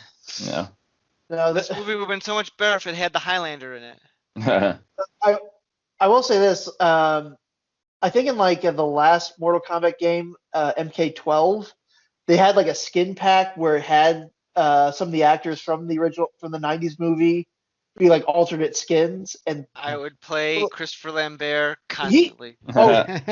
Yeah. No, This movie would have been so much better if it had the Highlander in it. I will say this. I think in like the last Mortal Kombat game, MK12, they had like a skin pack where it had some of the actors from the 90s movie be like alternate skins, and I would play Christopher Lambert constantly.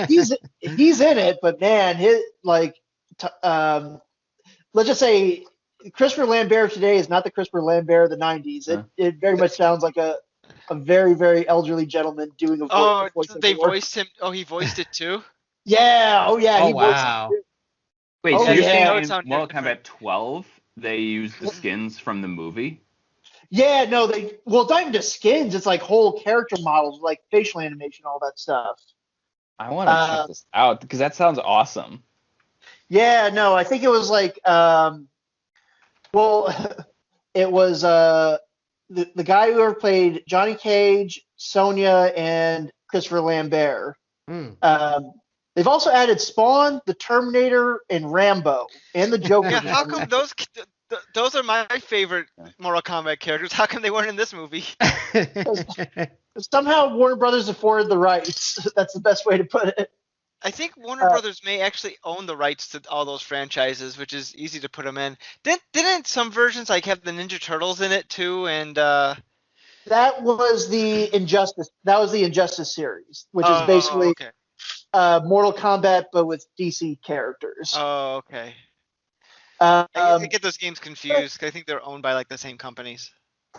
he's in it, but man, his like let's just say Christopher Lambert today is not the Christopher Lambert of the 90s. It very much sounds like a very, very elderly gentleman doing a voice. They voiced him. Oh, he voiced it too? Yeah. Oh, yeah. Oh, he voiced wow. it too. Wait, Oh, so you're yeah. saying in Mortal Kombat 12 they used the skins from the movie? Yeah, no, it's not even just skins. It's like whole character models, like facial animation, all that stuff. I want to check this out because that sounds awesome. Yeah, no, I think it was like, it was the guy who ever played Johnny Cage, Sonya, and Christopher Lambert. They've also added Spawn, the Terminator, and Rambo, and the Joker. Yeah, how come those are my favorite Mortal Kombat characters? How come they weren't in this movie? Somehow Warner Brothers afforded the rights. That's the best way to put it. I think Warner Brothers may actually own the rights to all those franchises, which is easy to put them in. Didn't some versions like have the Ninja Turtles in it too? And that was the Injustice. That was the Injustice series, which is basically Mortal Kombat but with DC characters. Oh, okay. I get those games confused. I think they're owned by like the same companies.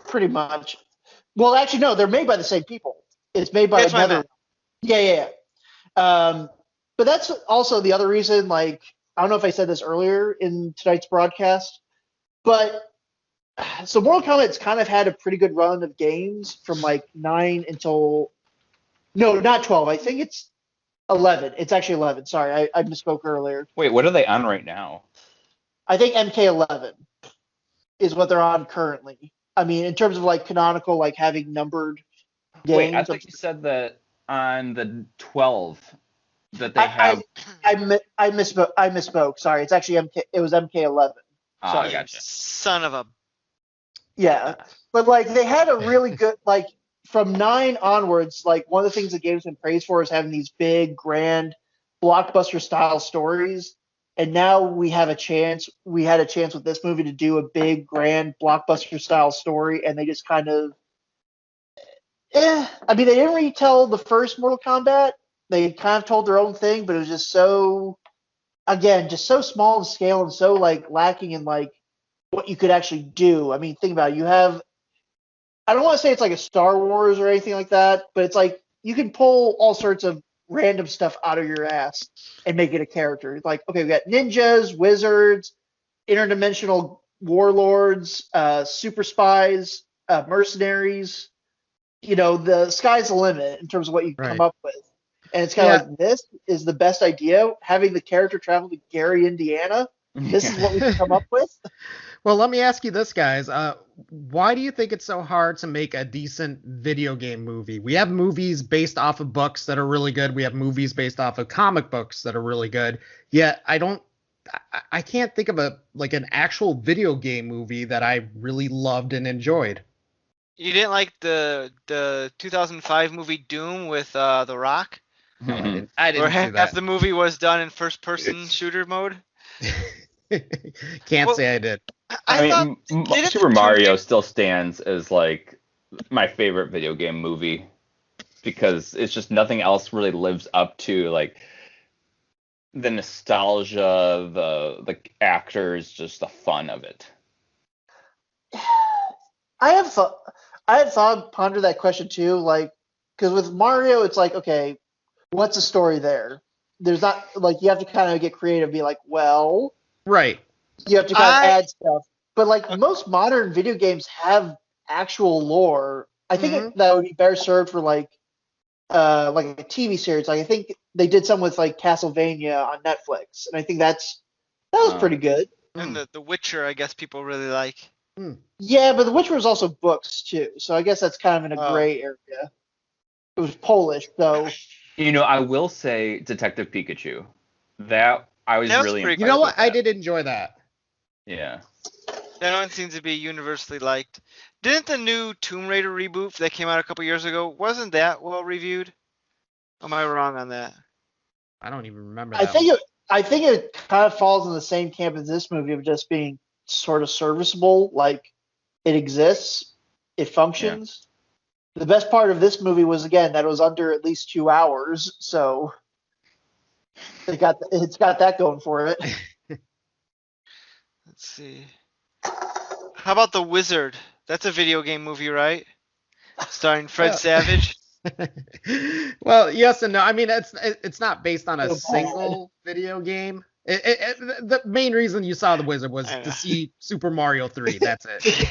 Pretty much. Well, actually, no, they're made by the same people. It's made by another. Yeah. But that's also the other reason. Like, I don't know if I said this earlier in tonight's broadcast, But so Mortal Kombat's kind of had a pretty good run of games from like 9 until no, not 12. I think it's 11. It's actually 11. Sorry, I misspoke earlier. Wait, what are they on right now? I think MK11 is what they're on currently. I mean, in terms of like canonical, like having numbered Wait, I games. thought you said that on the 12 that they I have. I misspoke. I misspoke. Sorry, it's actually MK. It was MK11. Ah, Sorry. gotcha. Son of a. Yeah, but like they had a really good like from 9 onwards. Like one of the things the game's been praised for is having these big, grand, blockbuster style stories. And now we have a chance. We had a chance with this movie to do a big, grand, blockbuster style story, and they just kind of. I mean, they didn't retell the first Mortal Kombat. They kind of told their own thing, but it was just so, again, just so small in scale and so like lacking in like what you could actually do. I mean, think about it. You have, I don't want to say it's like a Star Wars or anything like that, but it's like you can pull all sorts of random stuff out of your ass and make it a character. It's like, okay, we got ninjas, wizards, interdimensional warlords, super spies, mercenaries. The sky's the limit in terms of what you come Right. up with. And it's kind of like, this is the best idea. Having the character travel to Gary, Indiana. This is what we can come up with. Well, let me ask you this, guys. Why do you think it's so hard to make a decent video game movie? We have movies based off of books that are really good. We have movies based off of comic books that are really good. Yet I can't think of an actual video game movie that I really loved and enjoyed. You didn't like the 2005 movie Doom with The Rock, No, I didn't. where See half that. the movie was done in first-person shooter mode? Can't Well, say I did. I thought didn't Super the Mario Tomb still stands as like my favorite video game movie because it's just nothing else really lives up to like the nostalgia, the actors, just the fun of it. I have thought, pondered that question too. Like, because with Mario, it's like, okay, what's the story there? There's not like you have to kind of get creative, be like, well, Right. you have to kind of I add stuff. But like most modern video games have actual lore. I think that would be better served for like a TV series. Like I think they did some with like Castlevania on Netflix, and I think that was pretty good. and the Witcher, I guess people really like. Yeah, but The Witcher was also books too, so I guess that's kind of in a Oh. gray area. It was Polish, so I will say Detective Pikachu. That I was That was really pretty You know impressed what? with I that. did enjoy that. Yeah. That one seems to be universally liked. Didn't the new Tomb Raider reboot that came out a couple years ago, wasn't that well reviewed? Am I wrong on that? I don't even remember I that think one. I think it kind of falls in the same camp as this movie of just being sort of serviceable. Like it exists, it functions. The best part of this movie was again that it was under at least 2 hours, so it's got that going for it. Let's see. How about The Wizard? That's a video game movie, right? Starring Fred Yeah. Savage. Well, yes and no. I mean, it's not based on a So bad. single video game. The main reason you saw The Wizard was I know. to see Super Mario 3. That's it.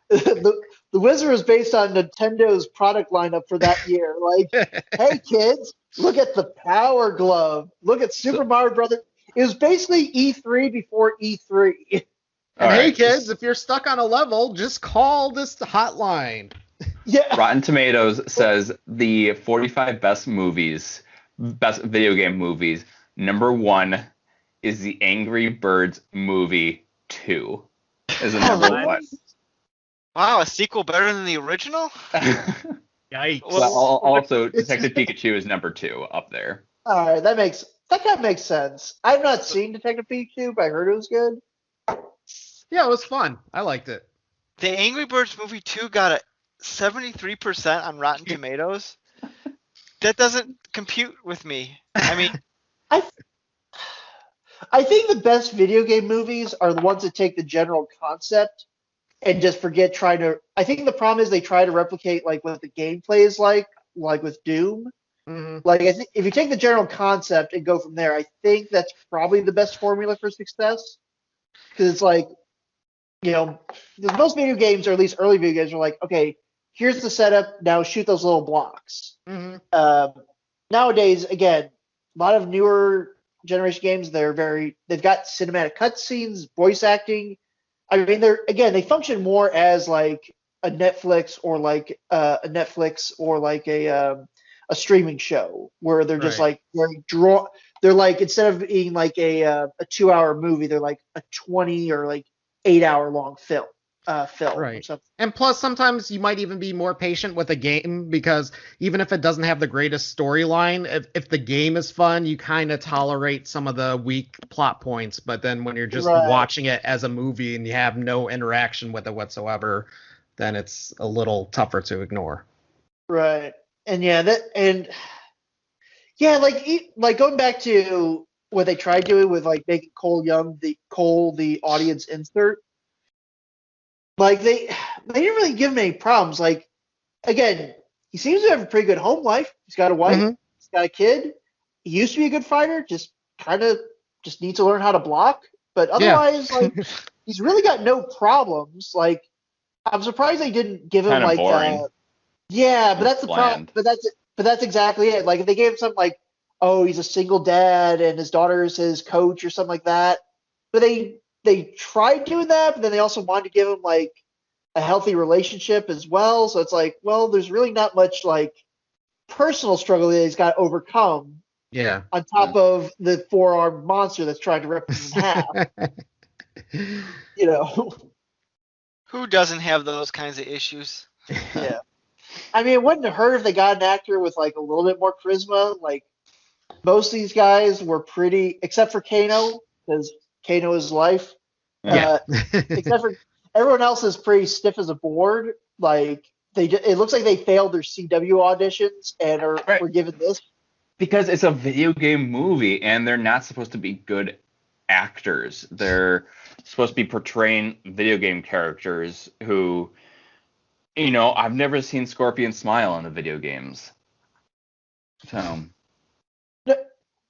The Wizard was based on Nintendo's product lineup for that year. Like, hey kids, look at the Power Glove. Look at Super Mario Brothers. It was basically E3 before E3. And All hey, right. kids, if you're stuck on a level, just call this hotline. Yeah. Rotten Tomatoes says the 45 best video game movies. Number 1 is the Angry Birds movie 2. Is the number Really? 1. Wow, a sequel better than the original? Yikes. Well, also Detective Pikachu is number 2 up there. All right, that kind of makes sense. I've not seen Detective Pikachu, but I heard it was good. Yeah, it was fun. I liked it. The Angry Birds movie 2 got a 73% on Rotten Tomatoes. That doesn't compute with me. I mean, I think the best video game movies are the ones that take the general concept and just forget trying to. I think the problem is they try to replicate like what the gameplay is like with Doom. Like I think if you take the general concept and go from there, I think that's probably the best formula for success. Because it's like you know, because most video games, or at least early video games, are like, okay, here's the setup. Now shoot those little blocks. Hmm. Um, Nowadays, again, a lot of newer generation games, they've got cinematic cutscenes, voice acting. I mean, they function more as like a streaming show where they're just Right. like they're like, instead of being like a 2 hour movie, they're like a 20 or like 8 hour long film or Right. something. And plus, sometimes you might even be more patient with a game because even if it doesn't have the greatest storyline, if the game is fun, you kind of tolerate some of the weak plot points. But then when you're just Right, watching it as a movie and you have no interaction with it whatsoever, then it's a little tougher to ignore. right. And yeah, like going back to what they tried doing with like making Cole the audience insert. Like they didn't really give him any problems. Like, again, he seems to have a pretty good home life. He's got a wife, Hmm. he's got a kid. He used to be a good fighter, kind of just needs to learn how to block. But Yeah. otherwise, like, he's really got no problems. Like, I'm surprised they didn't give him Kind of like boring. yeah, but It's that's the problem. bland. But that's exactly it. Like, if they gave him something like, oh, he's a single dad and his daughter is his coach or something like that. But they tried doing that, but then they also wanted to give him like a healthy relationship as well. So it's like, well, there's really not much like personal struggle that he's got to overcome Yeah. on top of the four-armed monster that's trying to rip him in half. You know, Who doesn't have those kinds of issues? yeah. I mean, it wouldn't hurt if they got an actor with like a little bit more charisma. Like, most of these guys were pretty, except for Kano, because Kano is life. Yeah. Yeah. Uh, Except for everyone else is pretty stiff as a board. Like, it looks like they failed their CW auditions and Right. were given this. Because it's a video game movie and they're not supposed to be good actors. They're supposed to be portraying video game characters who, I've never seen Scorpion smile in the video games. So,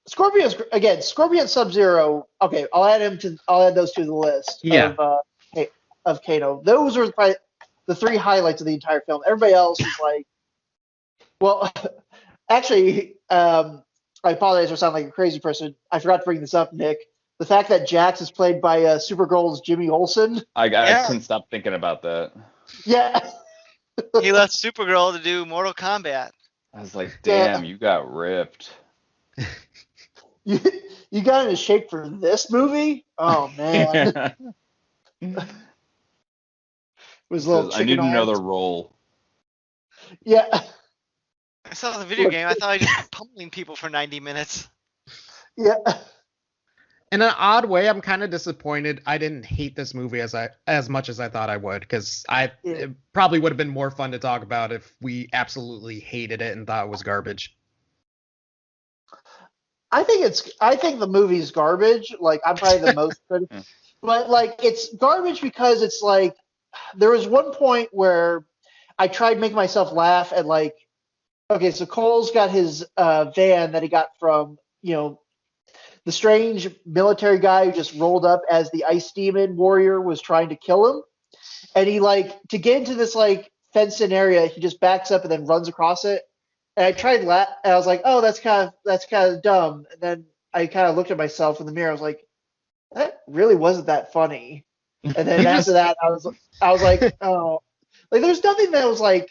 Scorpion Sub Zero. Okay, I'll add those to the list Yeah. of Kano. Those were probably the three highlights of the entire film. Everybody else is like, well, actually, I apologize for sounding like a crazy person. I forgot to bring this up, Nick. The fact that Jax is played by Supergirl's Jimmy Olsen. I Yeah, couldn't stop thinking about that. Yeah, he left Supergirl to do Mortal Kombat. I was like, yeah. damn, you got ripped. You, you got into shape for this movie? Oh man, He was a little says, I need chicken another arms. role. Yeah, I saw the video game. I thought I'd just be pummeling people for 90 minutes. yeah. In an odd way, I'm kind of disappointed I didn't hate this movie as much as I thought I would, because Yeah. it probably would have been more fun to talk about if we absolutely hated it and thought it was garbage. I think the movie's garbage. Like, I'm probably the most critical, but like, it's garbage because it's like, there was one point where I tried making myself laugh at, like, okay, so Cole's got his van that he got from, the strange military guy who just rolled up as the ice demon warrior was trying to kill him, and he, like, to get into this like fenced in area, he just backs up and then runs across it. And and I was like, oh, that's kind of dumb. And then I kind of looked at myself in the mirror. I was like, that really wasn't that funny. And then You after just that, I was like, oh, like, there's nothing that was like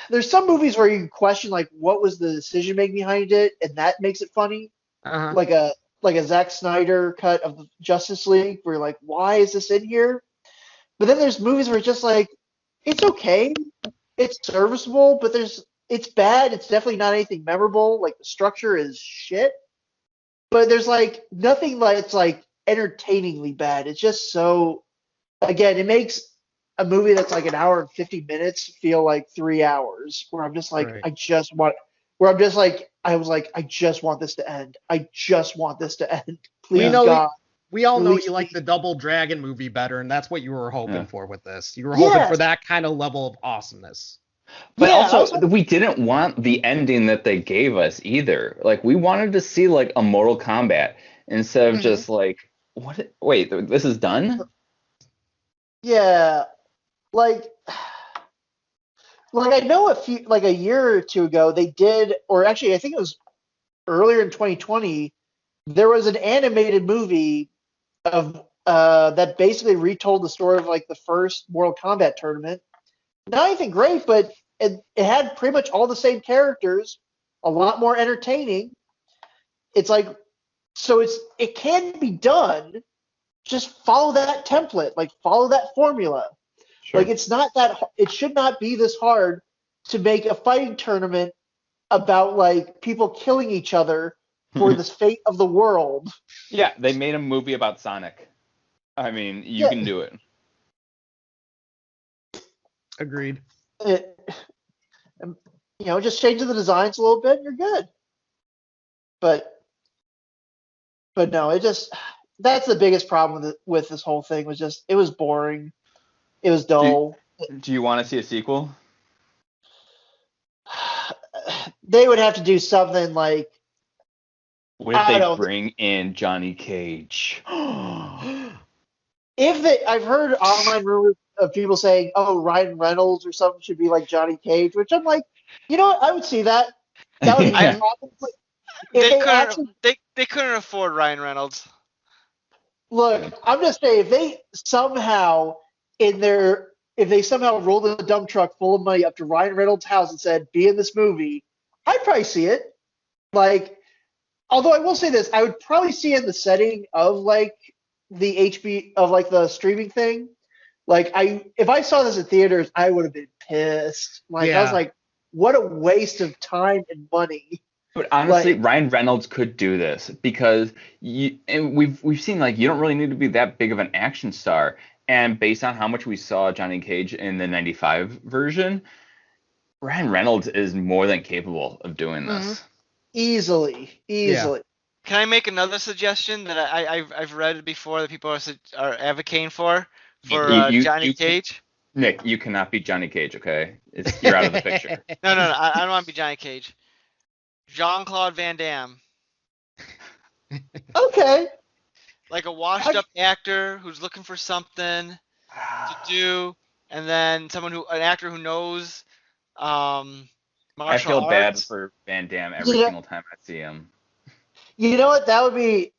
there's some movies where you question like what was the decision making behind it, and that makes it funny. uh Like a Zack Snyder cut of the Justice League, where you're like, why is this in here? But then there's movies where it's just like, it's okay, it's serviceable, but it's bad. It's definitely not anything memorable. Like, the structure is shit, but there's like nothing like it's like entertainingly bad. It's just so, again, it makes a movie that's like an hour and 50 minutes feel like 3 hours. Where I'm just like, right. I just want. Where I'm just like, I was like, I just want this to end. I just want this to end. We Please, Yeah. know God, we all know release you like me. the Double Dragon movie better, and that's what you were Yeah. hoping for with this. You were hoping for Yes, that kind of level of awesomeness. But yeah. I was also, we didn't want the ending that they gave us either. Like, we wanted to see like a Mortal Kombat instead of Hmm. just like What? Wait, this is done? Yeah, like I know a year or two ago they did, or actually I think it was earlier in 2020, there was an animated movie of that basically retold the story of like the first Mortal Kombat tournament. Not anything great, but it had pretty much all the same characters, a lot more entertaining. It's like it can be done. Just follow that template, like follow that formula. Like Sure. it's not that it should not be this hard to make a fighting tournament about like people killing each other for the fate of the world. Yeah, they made a movie about Sonic. I mean, you Yeah, can do it. Agreed. it, just changing the designs a little bit, and you're good. But no, it just that's the biggest problem with this whole thing was just it was boring, it was Do dull. Do you want to see a sequel? They would have to do something like What if I they don't know. bring in Johnny Cage? I've heard online rumors of people saying, "Oh, Ryan Reynolds or something should be like Johnny Cage," which I'm like, you know what? I would see that. That would be no I Yeah. problem. But if they they couldn't actually they couldn't afford Ryan Reynolds. look, I'm just saying, if they somehow in their if they somehow rolled a dump truck full of money up to Ryan Reynolds' house and said, "Be in this movie," I'd probably see it. Like, although I will say this, I would probably see it in the setting of like the HB of like the streaming thing. Like if I saw this in theaters, I would have been pissed. Like I was Yeah. like, what a waste of time and money. But honestly, Like, Ryan Reynolds could do this because we've seen like you don't really need to be that big of an action star. And based on how much we saw Johnny Cage in the 95 version, Ryan Reynolds is more than capable of doing Hmm. this. easily, Yeah. easily. Can I make another suggestion that I've read before that people are advocating for Johnny You can Cage? Nick, you cannot beat Johnny Cage, okay? You're out of the picture. No, I don't want to be Johnny Cage. Jean-Claude Van Damme, Okay. like a washed I, up actor who's looking for something to do, and then an actor who knows um, I martial feel bad arts. for Van Damme every you know, single time I see him. you know what? That would be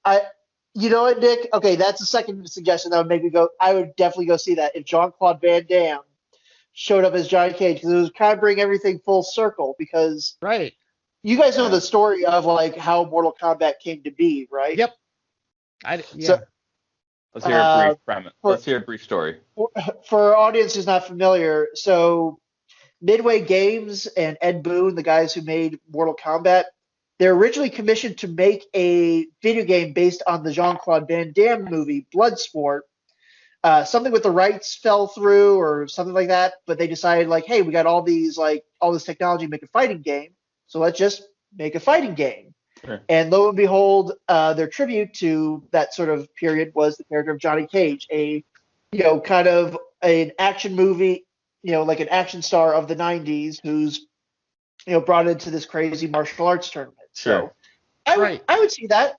You know what, Nick? Okay, that's the second suggestion that would make me go. I would definitely go see that if Jean Claude Van Damme showed up as Johnny Cage because it was kind of bring everything full circle. Because Right. you guys know Yeah. the story of like how Mortal Kombat came to be, right? Yep. So, Yeah. Let's hear a uh, brief premise. for Let's hear a brief story. for our audience who's not familiar, so Midway Games and Ed Boon, the guys who made Mortal Kombat, they're originally commissioned to make a video game based on the Jean Claude Van Damme movie Bloodsport. Something with the rights fell through or something like that, but they decided like, hey, we got all this technology to make a fighting game, so let's just make a fighting game. Sure. And lo and behold, their tribute to that sort of period was the character of Johnny Cage, kind of an action movie, like an action star of the '90s, who's brought into this crazy martial arts tournament. Sure. So I would Right. I would see that.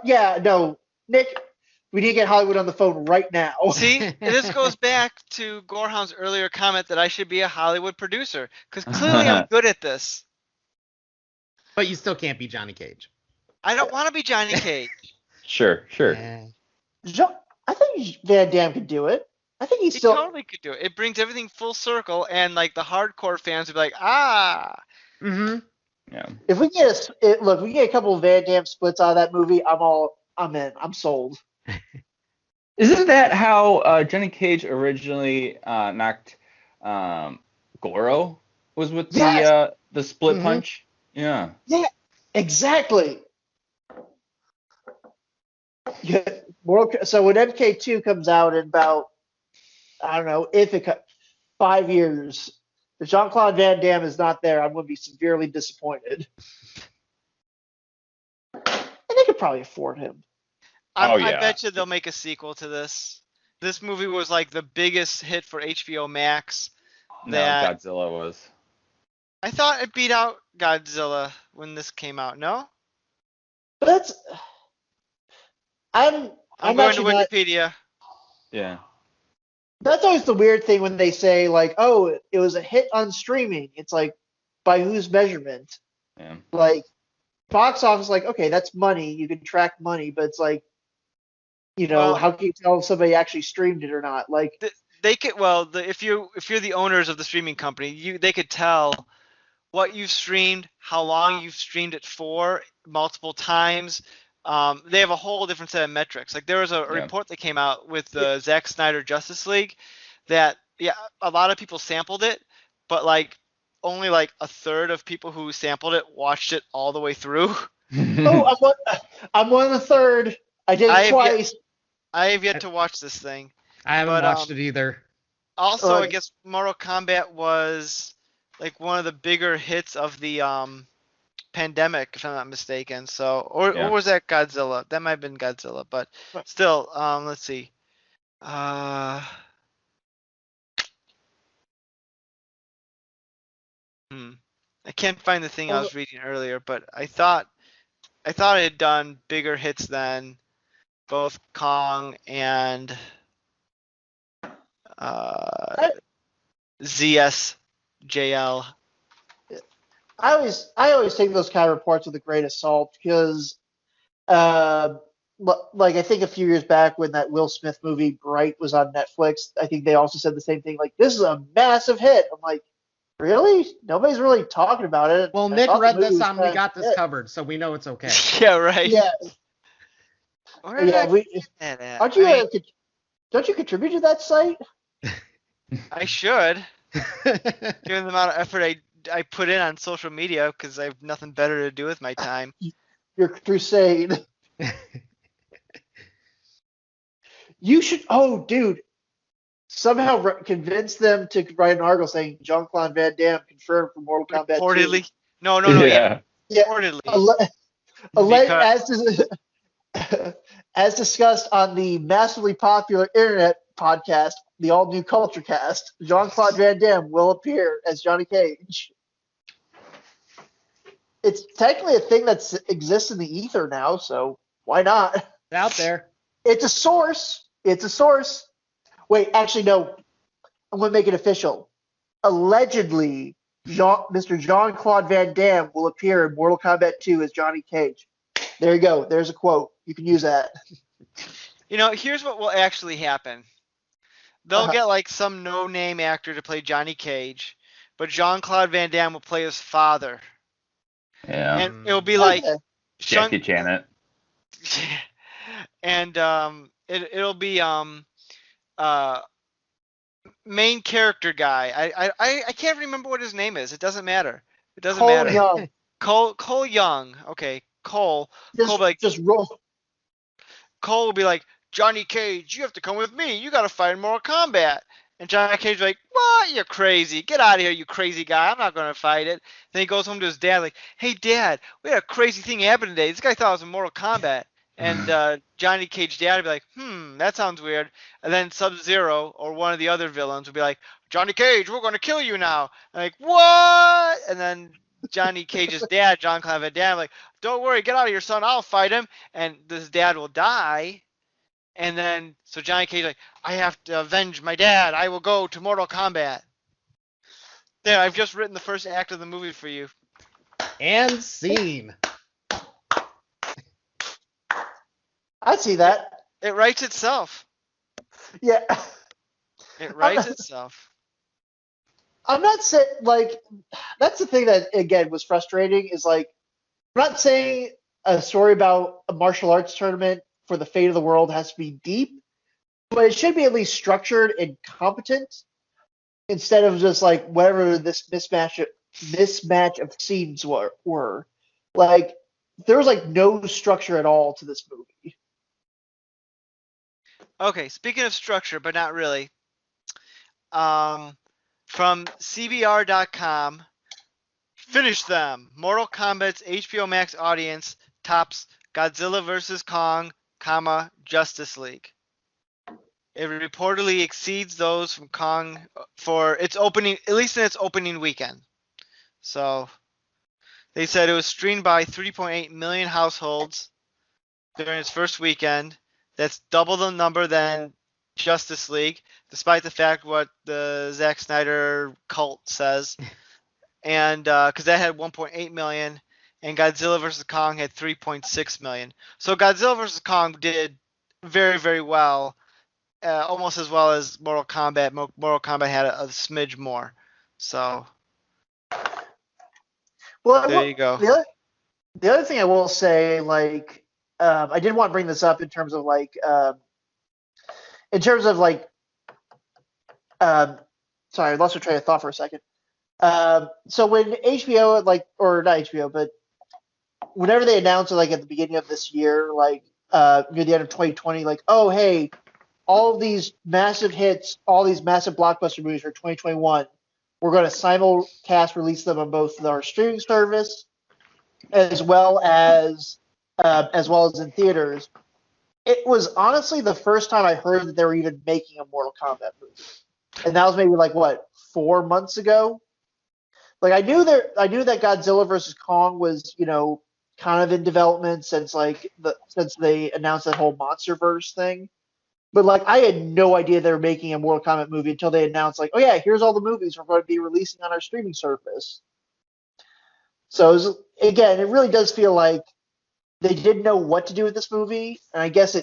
Yeah, no, Nick, we need to get Hollywood on the phone right now. See, this goes back to Gorehound's earlier comment that I should be a Hollywood producer because clearly I'm good at this. But you still can't be Johnny Cage. I don't want to be Johnny Cage. Sure. Eh. I think Van Damme could do it. I think he's He still. totally could do it. It brings everything full circle, and like the hardcore fans would be like, ah. Mm-hmm. Yeah. If we get a couple of Van Damme splits out of that movie, I'm in. I'm sold. Isn't that how Johnny Cage originally knocked Goro? Was with Yes. the split Mhm. punch? Yeah. Yeah. Exactly. Yeah. So when MK2 comes out in about, I don't know, 5 years, if Jean Claude Van Damme is not there, I'm going to be severely disappointed. And they could probably afford him. Oh, I yeah. bet you they'll make a sequel to this. This movie was like the biggest hit for HBO Max. No, That Godzilla was. I thought it beat out Godzilla when this came out. No, But that's I'm I'm I'm going to actually not. Wikipedia. Yeah. That's always the weird thing when they say like, "Oh, it was a hit on streaming." It's like, by whose measurement? Yeah. Like box office, like okay, that's money. You can track money, but it's like, Well, how can you tell if somebody actually streamed it or not? Like, they could. Well, if you're the owners of the streaming company, they could tell what you've streamed, how long you've streamed it for, multiple times. They have a whole different set of metrics. Like there was a Yeah. report that came out with the Zack Snyder Justice League that yeah, a lot of people sampled it, but like only like a third of people who sampled it watched it all the way through. oh, I'm one of the third. I did I it have yet twice. I have yet to watch this thing, I haven't but watched it either. also I Uh, guess Mortal Kombat was like one of the bigger hits of the pandemic, if I'm not mistaken. So, or Yeah. was that Godzilla? That might have been Godzilla, but still, let's see. Uh, hmm. I can't find the thing I oh, was reading earlier, but I thought it had done bigger hits than both Kong and uh, I, ZSJL. I always take those kind of reports with a grain of salt because, uh, like I think a few years back when that Will Smith movie Bright was on Netflix, I think they also said the same thing. Like, this is a massive hit. I'm like, really? Nobody's really talking about it. Well, I Nick thought the read movie this was on We kind of Got This hit. Covered, so we know it's okay. Yeah, right. Yeah, Where did yeah. I We get that at? aren't I you? mean, Don't you contribute to that site? I should, given the amount of effort I put in on social media because I have nothing better to do with my time. Your crusade. You should. Oh, dude. Somehow convince them to write an article saying Jean-Claude Van Damme confirmed for Mortal Kombat 2. Reportedly, no, yeah, Yeah. Yeah, reportedly, because as as discussed on the massively popular internet podcast, the All New Culture Cast, Jean-Claude Van Damme will appear as Johnny Cage. It's technically a thing that exists in the ether now, so why not? It's out there. It's a source. It's a source. Wait, actually, no. I'm going to make it official. Allegedly, Mr. Jean-Claude Van Damme will appear in Mortal Kombat 2 as Johnny Cage. There you go. There's a quote. You can use that. here's what will actually happen. They'll Uh, get like some no-name actor to play Johnny Cage, but Jean-Claude Van Damme will play his father, Yeah. and it'll be like okay. Jackie Janet. and it'll be uh main character guy. I can't remember what his name is. It doesn't matter. It doesn't Cole matter. Young. Cole Young. Okay, Cole. Cole Just, will be like just roll. Cole will be like Johnny Cage. You have to come with me. You got to fight in Mortal Kombat. And Johnny Cage will be like, what? You're crazy. Get out of here, you crazy guy. I'm not gonna fight it. Then he goes home to his dad like, hey dad, we had a crazy thing happen today. This guy thought it was in Mortal Kombat. And Johnny Cage dad would be like, that sounds weird. And then Sub-Zero or one of the other villains would be like, Johnny Cage, we're going to kill you now. And like, what? And then Johnny Cage's dad, John Claude Van Damme, like, don't worry, get out of here, son. I'll fight him. And this dad will die. And then, so Johnny Cage like, I have to avenge my dad. I will go to Mortal Kombat. There, I've just written the first act of the movie for you. And scene. I see that. It writes itself. Yeah. It writes itself. I'm not saying, like, that's the thing that, again, was frustrating is, like, I'm not saying a story about a martial arts tournament for the fate of the world has to be deep, but it should be at least structured and competent instead of just, like, whatever this mismatch of scenes were. Like, there was, like, no structure at all to this movie. Okay, speaking of structure, but not really. From CBR.com, finish them. Mortal Kombat's HBO Max audience tops Godzilla vs. Kong, Justice League. It reportedly exceeds those from Kong for its opening, at least in its opening weekend. So they said it was streamed by 3.8 million households during its first weekend. That's double the number than Justice League, despite the fact what the Zack Snyder cult says. And because that had 1.8 million, and Godzilla vs Kong had 3.6 million. So Godzilla vs Kong did very, very well, almost as well as Mortal Kombat. Mortal Kombat had a smidge more. So Well, there you go. the other thing I will say, like, I did want to bring this up in terms of like, sorry, I lost my train of thought for a second. So when HBO, like, or not HBO, but whenever they announced it, like at the beginning of this year, like near the end of 2020, like, oh hey, all of these massive hits, all these massive blockbuster movies for 2021, we're going to simulcast release them on both our streaming service as well as in theaters. It was honestly the first time I heard that they were even making a Mortal Kombat movie, and that was maybe like what 4 months ago. Like I knew that Godzilla versus Kong was kind of in development since they announced that whole MonsterVerse thing. But like I had no idea they were making a Mortal Kombat movie until they announced like, oh yeah, here's all the movies we're going to be releasing on our streaming service. So again, it really does feel like they didn't know what to do with this movie, and I guess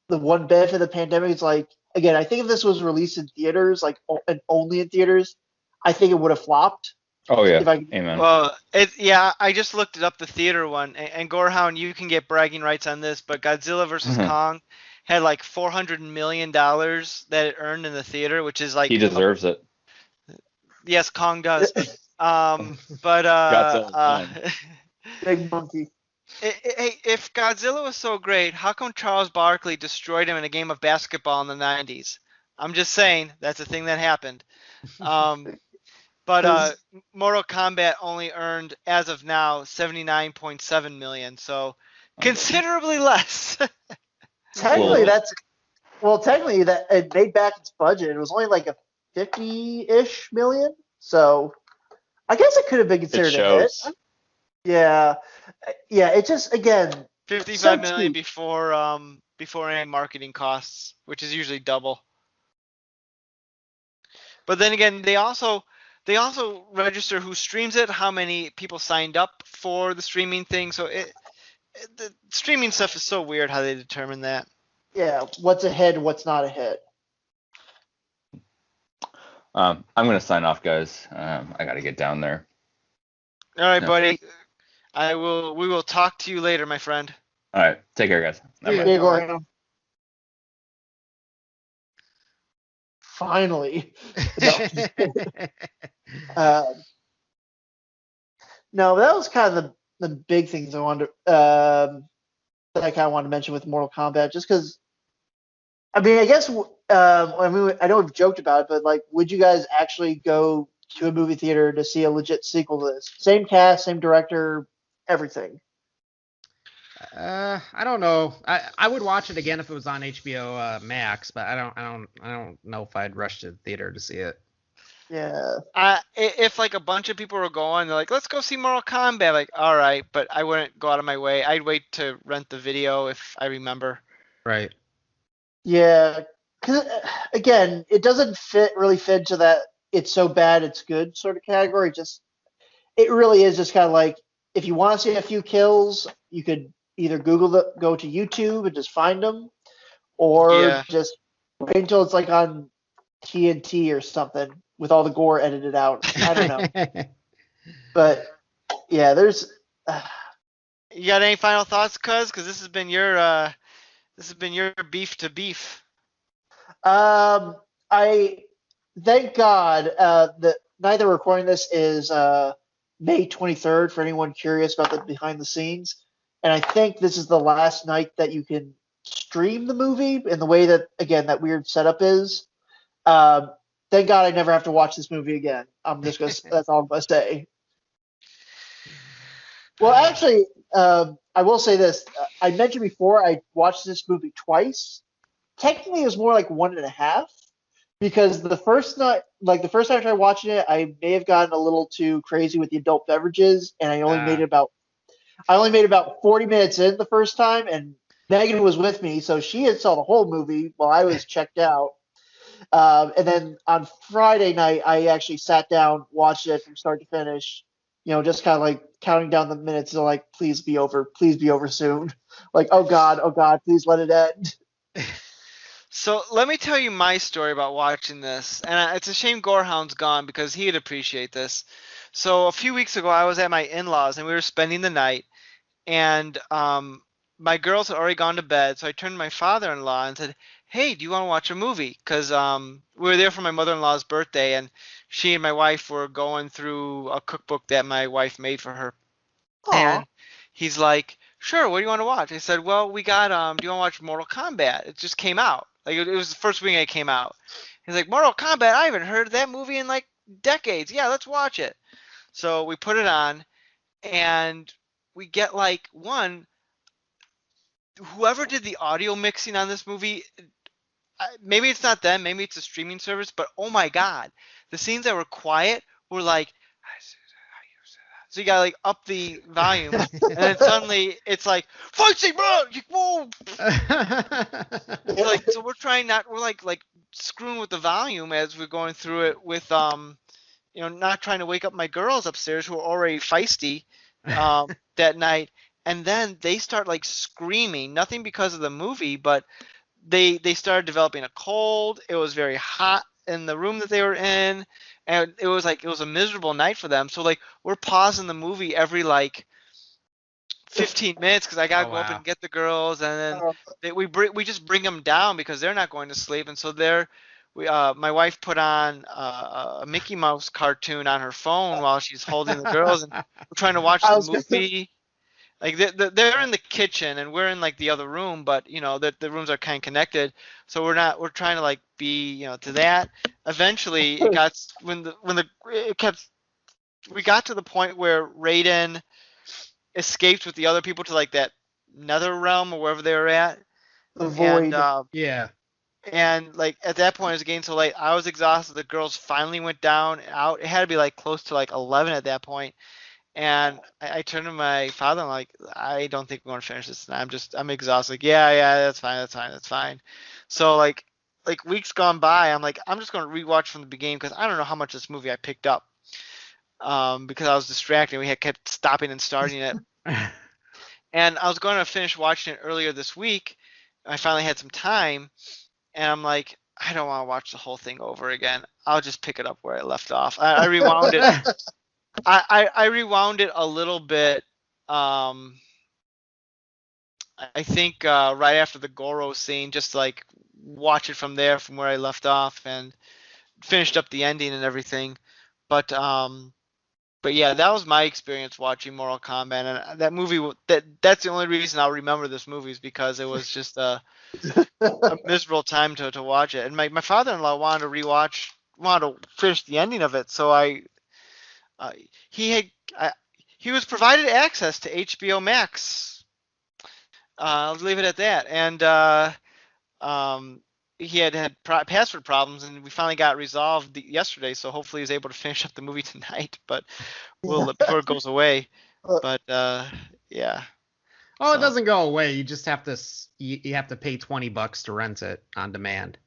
the one benefit of the pandemic is like again, I think if this was released in theaters, like and only in theaters, I think it would have flopped. Oh yeah, If I amen. Well, I just looked it up, the theater one, and Gorehound, you can get bragging rights on this, but Godzilla vs Kong had like $400 million that it earned in the theater, which is like He deserves it. yes, Kong does. But Godzilla's Big monkey. if Godzilla was so great, how come Charles Barkley destroyed him in a game of basketball in the 90s? I'm just saying that's a thing that happened. But Mortal Kombat only earned, as of now, 79.7 million, so considerably less. Technically, technically that it made back its budget. It was only like a 50-ish million, so I guess it could have been It considered a hit. shows. Yeah, yeah. It just again 55 so million cheap. before any marketing costs, which is usually double. But then again, they also register who streams it, how many people signed up for the streaming thing. So the streaming stuff is so weird how they determine that. Yeah, what's a hit, what's not a hit. I'm gonna sign off, guys. I gotta get down there. All right, Yeah. buddy. We will talk to you later, my friend. All right, take care, guys. Yeah. Bye. Hey, Gorehound. Finally. No, that was kind of the big things I wanted that I kind of wanted to mention with Mortal Kombat, just because. I mean, I guess I know we've joked about it, but like, would you guys actually go to a movie theater to see a legit sequel to this? Same cast, same director, everything. I don't know. I would watch it again if it was on HBO Max, but I don't know if I'd rush to the theater to see it. Yeah. If like a bunch of people were going, they're like, let's go see Mortal Kombat. Like, all right, but I wouldn't go out of my way. I'd wait to rent the video if I remember. Right. Yeah, because again, it doesn't really fit into that it's so bad it's good sort of category. It really is just kind of like if you want to see a few kills, you could either go to YouTube and just find them, or just wait until it's like on TNT or something with all the gore edited out. I don't know, but yeah, there's. You got any final thoughts, Cuz? Because this has been your beef to beef. I thank God the night that we're recording this is May 23rd for anyone curious about the behind the scenes. And I think this is the last night that you can stream the movie in the way that, again, that weird setup is. Thank God I never have to watch this movie again. That's all I'm going to say. Well, actually, I will say this. I mentioned before I watched this movie twice. Technically, it was more like 1.5 because the first time I tried watching it, I may have gotten a little too crazy with the adult beverages, and I only made about 40 minutes in the first time, and Megan was with me, so she had saw the whole movie while I was checked out. And then on Friday night, I actually sat down, watched it from start to finish. Just kind of like counting down the minutes to like, please be over soon. Like, oh God, please let it end. So let me tell you my story about watching this, and it's a shame Gorehound's gone because he'd appreciate this. So a few weeks ago, I was at my in-laws and we were spending the night, and my girls had already gone to bed, so I turned to my father-in-law and said, "Hey, do you want to watch a movie?" Because we were there for my mother-in-law's birthday, and she and my wife were going through a cookbook that my wife made for her. Aw. And he's like, "Sure, what do you want to watch?" I said, "Well, we got do you want to watch Mortal Kombat? It just came out. Like it was the first week it came out." He's like, "Mortal Kombat? I haven't heard of that movie in like decades. Yeah, let's watch it." So we put it on, and we get like one whoever did the audio mixing on this movie, maybe it's not them, maybe it's a streaming service, but oh my god, the scenes that were quiet were like, so you gotta like up the volume, and then suddenly it's like fight scene, bro. Whoa! Like so we're trying not, we're like screwing with the volume as we're going through it with not trying to wake up my girls upstairs who are already feisty that night, and then they start like screaming, nothing because of the movie, but they started developing a cold. It was very hot in the room that they were in, and it was a miserable night for them. So like we're pausing the movie every like 15 minutes because I Oh gotta go up wow. and get the girls, and then Uh, we just bring them down because they're not going to sleep, and so my wife put on a Mickey Mouse cartoon on her phone while she's holding the girls, and we're trying to watch I the was gonna, movie. Like they're in the kitchen and we're in like the other room, but the rooms are kind of connected, so we're trying to like be to that. Eventually, it got when the it kept we got to the point where Raiden escaped with the other people to like that nether realm or wherever they were at, the and void. Yeah. like at that point it was getting so late. I was exhausted. The girls finally went down out. It had to be like close to like 11 at that point. And I turned to my father and like, I don't think we're gonna finish this tonight. I'm exhausted. Like, yeah, that's fine. So like weeks gone by, I'm like, I'm just gonna rewatch from the beginning because I don't know how much this movie I picked up. Because I was distracted. We had kept stopping and starting it, and I was going to finish watching it earlier this week. I finally had some time, and I'm like, I don't want to watch the whole thing over again. I'll just pick it up where I left off. I rewound it. I rewound it a little bit. I think right after the Goro scene, just to, like watch it from there, from where I left off, and finished up the ending and everything. But but yeah, that was my experience watching Mortal Kombat, and that movie. That's the only reason I'll remember this movie is because it was just a miserable time to watch it. And my father-in-law wanted to wanted to finish the ending of it, so uh, he had I, he was provided access to HBO Max. I'll leave it at that. And um, he had password problems, and we finally got resolved yesterday. So hopefully he's able to finish up the movie tonight. But we'll before it goes away. But yeah. Oh, it So doesn't go away. You just have to you have to pay $20 to rent it on demand.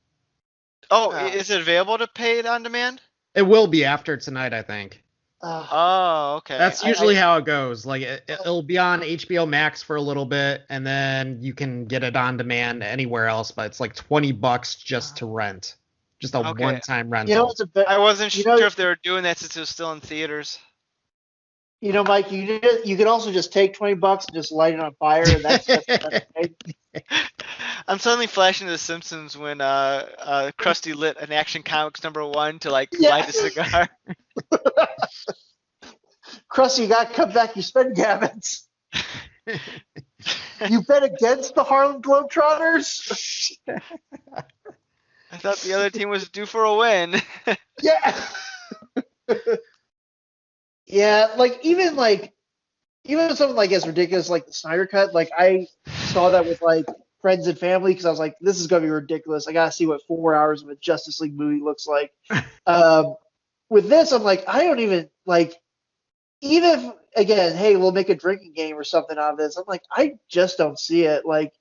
is it available to pay it on demand? It will be after tonight, I think. uh, Oh, okay. That's usually how it goes. Like it'll be on HBO Max for a little bit, and then you can get it on demand anywhere else. But it's like $20 just to rent, just a Okay. one-time you know, rental. it's a bit. I wasn't You know, sure if they were doing that since it was still in theaters. Mike, you could also just take $20 and just light it on fire, and that's right. I'm suddenly flashing to The Simpsons when Krusty lit an Action Comics #1 to like light Yeah, a cigar. Krusty, you got to cut back your spend habits. You bet against the Harlem Globetrotters. I thought the other team was due for a win. Yeah. Yeah, even something like as ridiculous like the Snyder Cut, like I saw that with like friends and family because I was like, this is gonna be ridiculous. I gotta see what 4 hours of a Justice League movie looks like. Um, with this, I'm like, I don't even like, even if again, hey, we'll make a drinking game or something out of this. I'm like, I just don't see it. Like,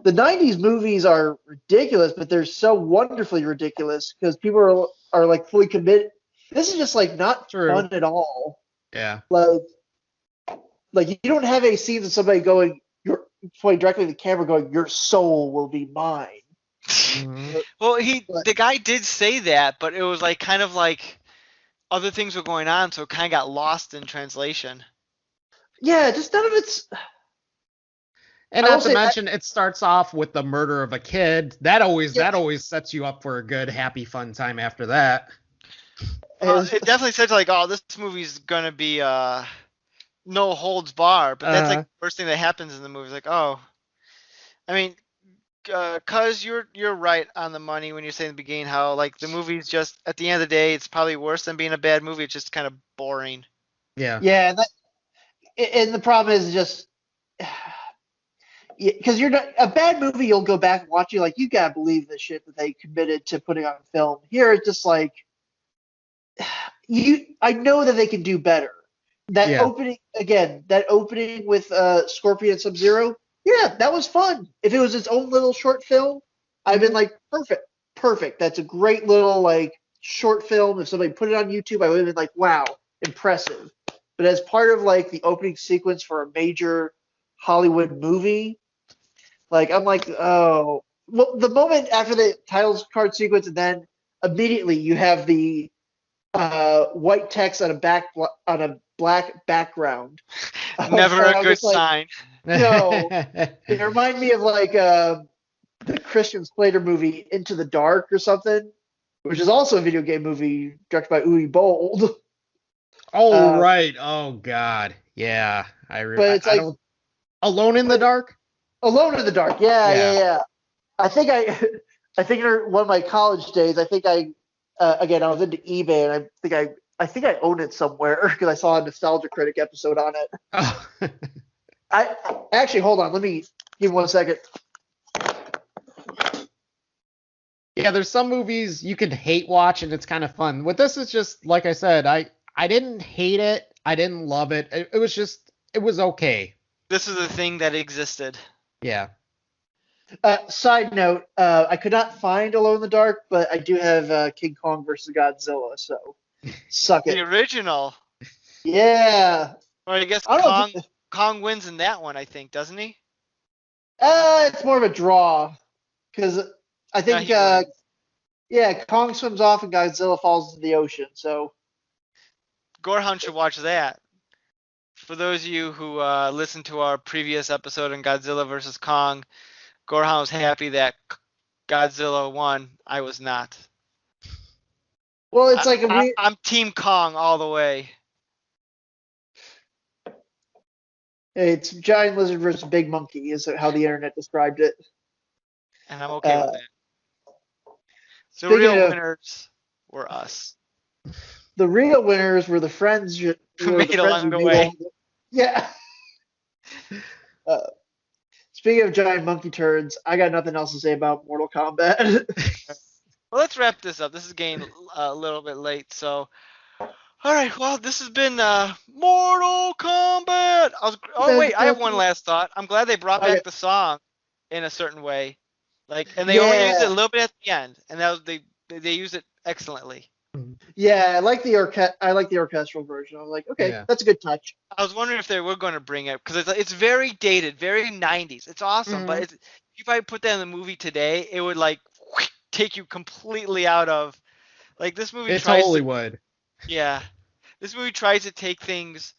the '90s movies are ridiculous, but they're so wonderfully ridiculous because people are like fully committed. This is just like not True. fun at all. Yeah. Like you don't have any scenes of somebody going, you're pointing directly at the camera, going, "Your soul will be mine." Hmm. Well, But the guy did say that, but it was like kind of like other things were going on, so it kind of got lost in translation. yeah, just none of it's. And I will not to say, mention, it starts off with the murder of a kid. yeah, That always sets you up for a good, happy, fun time after that. It definitely said like, oh, this movie's gonna be no holds bar, but that's like Uh, the first thing that happens in the movie. It's like, oh, I mean, cuz you're right on the money when you say in the beginning how like the movie's just at the end of the day, it's probably worse than being a bad movie. It's just kind of boring. yeah. yeah, and the problem is just because you're not a bad movie. You'll go back and watch it, like you gotta believe the shit that they committed to putting on film. Here, it's just like I know that they can do better. That Yeah. opening again, that opening with Scorpion and Sub Zero, yeah, that was fun. If it was its own little short film, I've been Hmm. like, perfect, perfect. That's a great little like short film. If somebody put it on YouTube, I would have been like, wow, impressive. But as part of like the opening sequence for a major Hollywood movie, like I'm like, oh, well, the moment after the titles card sequence, and then immediately you have the white text on on a black background. Never And a I was good just like, sign. no. It reminded me of like the Christian Slater movie Into the Dark or something, which is also a video game movie directed by Uwe Boll. Oh, Uh, right. Oh, God. Yeah. but it's I like, don't. Alone in the but Dark? Alone in the Dark. Yeah, yeah, Yeah. yeah. I think I think in one of my college days, I think again, I was into eBay, and I think I own it somewhere because I saw a Nostalgia Critic episode on it. Oh. I actually hold on. Let me give me 1 second. Yeah, there's some movies you can hate watch and it's kind of fun. With this, it's just like I said, I didn't hate it. I didn't love it. It was just it was okay. This is a thing that existed. Yeah. Side note: I could not find Alone in the Dark, but I do have King Kong versus Godzilla. So suck The it. original. Yeah. Or I guess I don't know. Kong wins in that one, I think, doesn't he? It's more of a draw because I No, think he wins. yeah, Kong swims off and Godzilla falls into the ocean. So Gorehound should watch that. For those of you who listened to our previous episode on Godzilla versus Kong, Gorehound was happy that Godzilla won. I was not. well, it's like a I'm Team Kong all the way. it's giant lizard versus big monkey is how the internet described it. And I'm okay with Uh, that. The Speaking real of winners were us. the real winners were the friends Made along who the made way. yeah. Uh, Speaking of giant monkey turds, I got nothing else to say about Mortal Kombat. Well, let's wrap this up. This is getting a little bit late, so. All right. Well, this has been Mortal Kombat. Oh wait, I have one last thought. I'm glad they brought Okay. back the song in a certain way, like, and they only used it a Yeah, little bit at the end, and that was they used it excellently. yeah, I like the orchestral version. I was like, okay, Yeah. that's a good touch. I was wondering if they were going to bring it because it's very dated, very 90s. It's awesome, but Mhm. if I put that in the movie today, it would like take you completely out of like this movie It tries totally to would. yeah. This movie tries to take things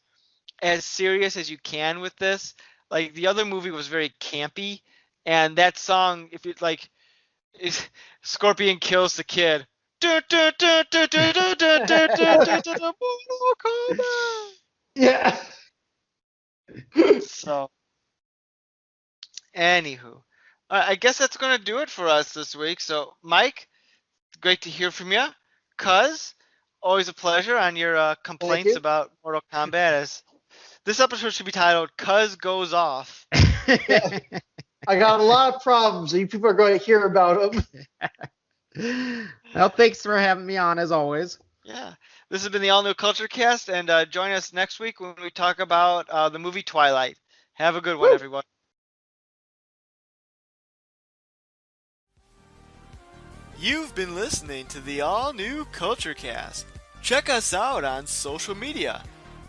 as serious as you can with this. Like the other movie was very campy, and that song, if it's like, is Scorpion kills the kid. Mortal Kombat. Yeah. So, anywho, I guess that's gonna do it for us this week. So, Mike, great to hear from you. Cuz, always a pleasure on your Thank complaints you. about Mortal Kombat. As this episode should be titled "Cuz Goes Off." Yeah, I got a lot of problems. You people are going to hear about them. Well, thanks for having me on as always. Yeah. This has been the All New Culture Cast, and join us next week when we talk about the movie Twilight. Have a good one, Woo. everyone. You've been listening to the all-new CultureCast. Check us out on social media.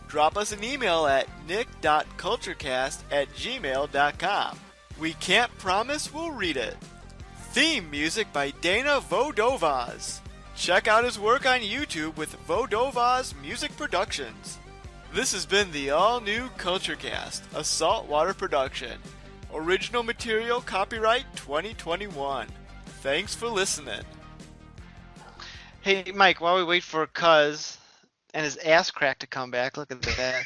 Drop us an email at nick.culturecast@gmail.com. We can't promise we'll read it. Theme music by Dana Vodovaz. Check out his work on YouTube with Vodovaz Music Productions. This has been the all-new CultureCast, a saltwater production. Original material copyright 2021. Thanks for listening. Hey, Mike, while we wait for Cuz and his ass crack to come back, look at that.